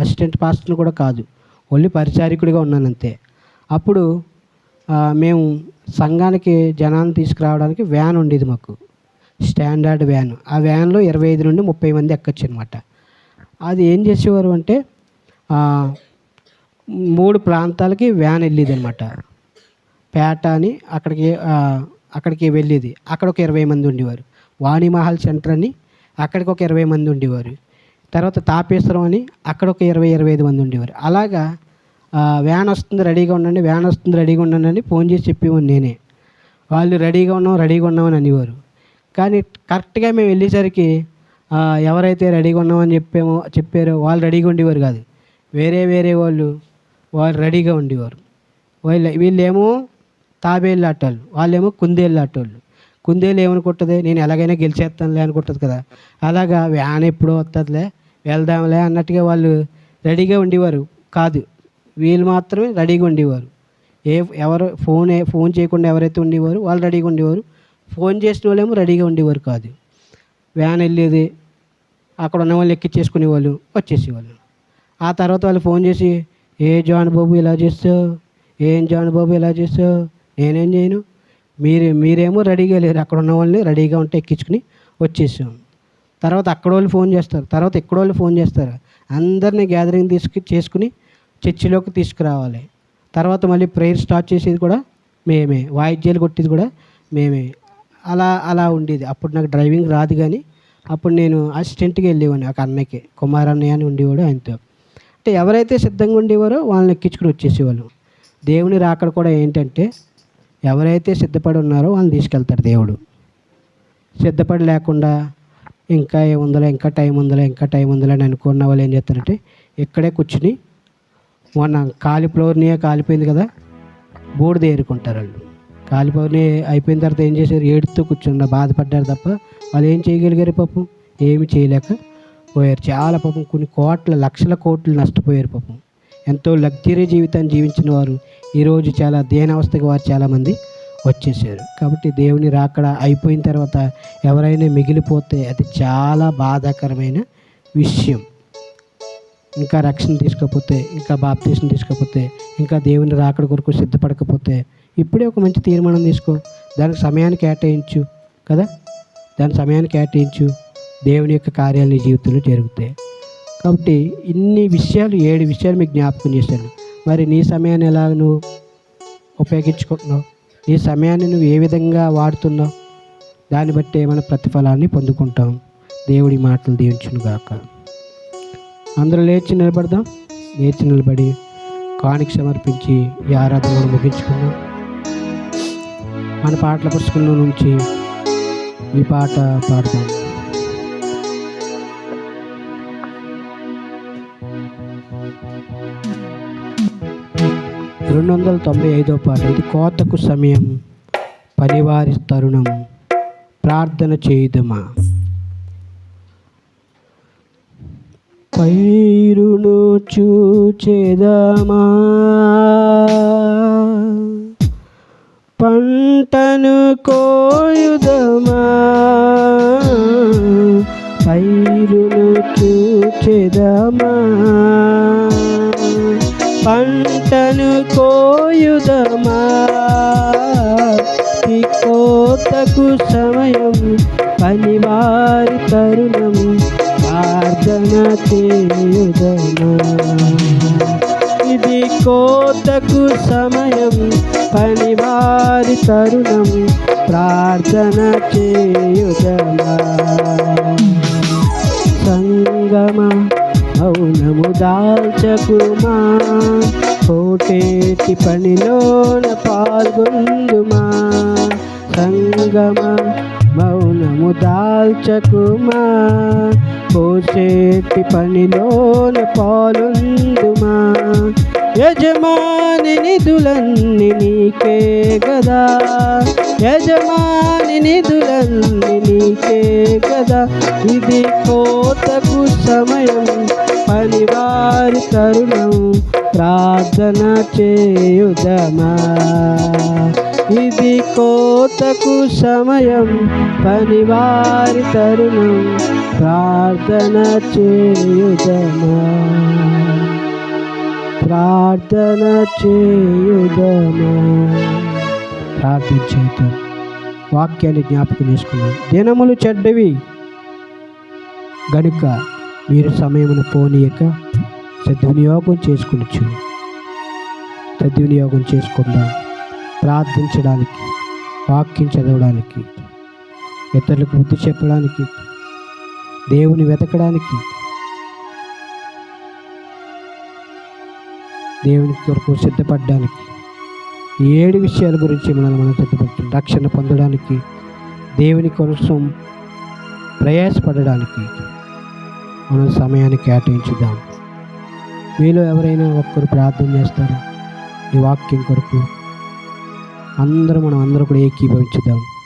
అసిస్టెంట్ పాస్టర్ని కూడా కాదు, ఓన్లీ పరిచారికుడిగా ఉన్నాను అంతే. అప్పుడు మేము సంఘానికి జనాన్ని తీసుకురావడానికి వ్యాన్ ఉండేది మాకు, స్టాండర్డ్ వ్యాన్. ఆ వ్యాన్లో 25 నుండి 30 మంది ఎక్కొచ్చు అనమాట. అది ఏం చేసేవారు అంటే 3 ప్రాంతాలకి వ్యాన్ వెళ్ళేది అనమాట. పేట అని అక్కడికి వెళ్ళేది. అక్కడ ఒక 20 మంది ఉండేవారు. వాణిమహల్ సెంటర్ అని అక్కడికి ఒక 20 మంది ఉండేవారు. తర్వాత తాపేశ్వరం అని అక్కడ ఒక 20-25 మంది ఉండేవారు. అలాగా వ్యాన్ వస్తుంది రెడీగా ఉండండి, వ్యాన్ వస్తుంది రెడీగా ఉండండి అని ఫోన్ చేసి చెప్పేవాడిని నేనే. వాళ్ళు రెడీగా ఉన్నామని అనేవారు. కానీ కరెక్ట్గా మేము వెళ్ళేసరికి ఎవరైతే రెడీగా ఉన్నామని చెప్పారో వాళ్ళు రెడీగా ఉండేవారు కాదు. వేరే వాళ్ళు రెడీగా ఉండేవారు. వీళ్ళేమో తాబేళ్ళు ఆటోళ్ళు, వాళ్ళేమో కుందేళ్ళు ఆటోళ్ళు. కుందేలు ఏమనుకుంటుంది, నేను ఎలాగైనా గెలిచేస్తానులే అనుకుంటుంది కదా. అలాగా వ్యాన్ ఎప్పుడో వస్తుందిలే, వెళ్దాంలే అన్నట్టుగా వాళ్ళు రెడీగా ఉండేవారు కాదు. వీళ్ళు మాత్రమే రెడీగా ఉండేవారు. ఎవరు ఫోన్ చేయకుండా ఎవరైతే ఉండేవారు వాళ్ళు రెడీగా ఉండేవారు. ఫోన్ చేసిన వాళ్ళేమో రెడీగా ఉండేవారు కాదు. వ్యాన్ వెళ్ళేది, అక్కడ ఉన్న వాళ్ళు ఎక్కించేసుకునేవాళ్ళు, వచ్చేసేవాళ్ళు. ఆ తర్వాత వాళ్ళు ఫోన్ చేసి, జాన్ బాబు ఇలా చేస్తావు, జాన్ బాబు ఇలా చేస్తావు, నేనేం చేయను, మీరేమో రెడీగా లేరు, అక్కడ ఉన్న వాళ్ళని రెడీగా ఉంటే ఎక్కించుకుని వచ్చేసాం. తర్వాత అక్కడ వాళ్ళు ఫోన్ చేస్తారు, తర్వాత ఇక్కడ వాళ్ళు ఫోన్ చేస్తారు. అందరినీ గ్యాదరింగ్ చేసుకుని చర్చిలోకి తీసుకురావాలి. తర్వాత మళ్ళీ ప్రేయర్ స్టార్ట్ చేసేది కూడా మేమే, వాయిద్యాలు కొట్టేది కూడా మేమే. అలా ఉండేది. అప్పుడు నాకు డ్రైవింగ్ రాదు, కానీ అప్పుడు నేను అసిస్టెంట్గా వెళ్ళేవాడిని. ఒక అన్నయ్యకి, కుమారన్నయ్య అని ఉండేవాడు, ఆయనతో. అంటే ఎవరైతే సిద్ధంగా ఉండేవారో వాళ్ళని ఎక్కించుకుని వచ్చేసేవాళ్ళు. దేవుని రాకడ కూడా ఏంటంటే ఎవరైతే సిద్ధపడి ఉన్నారో వాళ్ళని తీసుకెళ్తాడు దేవుడు. సిద్ధపడి లేకుండా ఇంకా ఏముందలే, ఇంకా టైం ఉందలే అని అనుకున్న వాళ్ళు ఏం చేస్తారంటే ఇక్కడే కూర్చుని, మొన్న కాలిపోయింది కదా, బూడిద ఏరుకుంటారు వాళ్ళు. కాలిపోయి అయిపోయిన తర్వాత ఏం చేశారు, ఏడుతూ కూర్చున్న బాధపడ్డారు తప్ప వాళ్ళు ఏం చేయగలిగారు? పాపం ఏమి చేయలేకపోయారు. చాలా పాపం కొన్ని లక్షల కోట్లు నష్టపోయారు. పాపం ఎంతో లగ్జరీ జీవితాన్ని జీవించిన వారు ఈరోజు చాలా దేనావస్థకి వారు చాలామంది వచ్చేసారు. కాబట్టి దేవుని రాకడ అయిపోయిన తర్వాత ఎవరైనా మిగిలిపోతే అది చాలా బాధాకరమైన విషయం. ఇంకా రక్షణ తీసుకోకపోతే, ఇంకా బాప్తీసం తీసుకోకపోతే, ఇంకా దేవుని రాకడ కొరకు సిద్ధపడకపోతే ఇప్పుడే ఒక మంచి తీర్మానం తీసుకో, దానికి సమయాన్ని కేటాయించు కదా, దాని సమయాన్ని కేటాయించు. దేవుని యొక్క కార్యాలు నీ జీవితంలో జరుగుతాయి. కాబట్టి ఇన్ని విషయాలు 7 విషయాలు మీకు జ్ఞాపకం చేశాను. మరి నీ సమయాన్ని ఎలా నువ్వు ఉపయోగించుకుంటున్నావు, నీ సమయాన్ని నువ్వు ఏ విధంగా వాడుతున్నావు, దాన్ని బట్టి మన ప్రతిఫలాన్ని పొందుకుంటాం. దేవుడి మాటలు దీవించును గాక. అందరూ లేచి నిలబడి కానుక సమర్పించి ఈ ఆరాధనను ముగించుకున్నాం. మన పాటల పుస్తకంలో నుంచి ఈ పాట పాడదాం. రెండు 295వ పాట. ఇది కోతకు సమయం, పనివారి తరుణం, ప్రార్థన చేయుదమా. పైరును చూచెదమా, పంటను కోయుదమా, పైరును చూచెదమా, పంటను కోయుదమా. ఈ కోతకు సమయం, పనివారి తరుణం, ప్రార్థన చేయుదమా. ఇది కోతకు సమయం, పనివారి తరుణం, ప్రార్థన చేయుదమా. సంగమా మౌనము దాల్చకుమా, కోటేటి పనిలోన పాల్గొందుమా. సంగమా మౌనము దాల్చకుమా, కోసేటి పనిలోన పాల్గొందుమా. యజమాని నిధులన్నీ నీకే గదా, యజమాని నిధులన్నీ నీకే గదా. ఇది కోతకు సమయం, పనివారి తరుణం, ప్రార్థన చేయుదమా. ఇది కోతకు సమయం, పనివారి తరుణం, ప్రార్థన చేయుదమా. ప్రార్థన చేయుదమా. ప్రార్థించేద్దాం. వాక్యాన్ని జ్ఞాపకం చేసుకున్నాం. దినములు చెడ్డవి గనుక మీరు సమయమును పోనీయక సద్వినియోగం చేసుకుందాం. ప్రార్థించడానికి, వాక్యం చదవడానికి, ఇతరులకు బుద్ధి చెప్పడానికి, దేవుని వెతకడానికి, దేవుని కొరకు సిద్ధపడడానికి, 7 విషయాల గురించి మనం సిద్ధపడుతుంది. రక్షణ పొందడానికి, దేవుని కోసం ప్రయాసపడడానికి మనం సమయాన్ని కేటాయించుదాం. మీలో ఎవరైనా ఒక్కరు ప్రార్థన చేస్తారా? ఈ వాక్యం కొరకు అందరూ కూడా ఏకీభవించుదాం.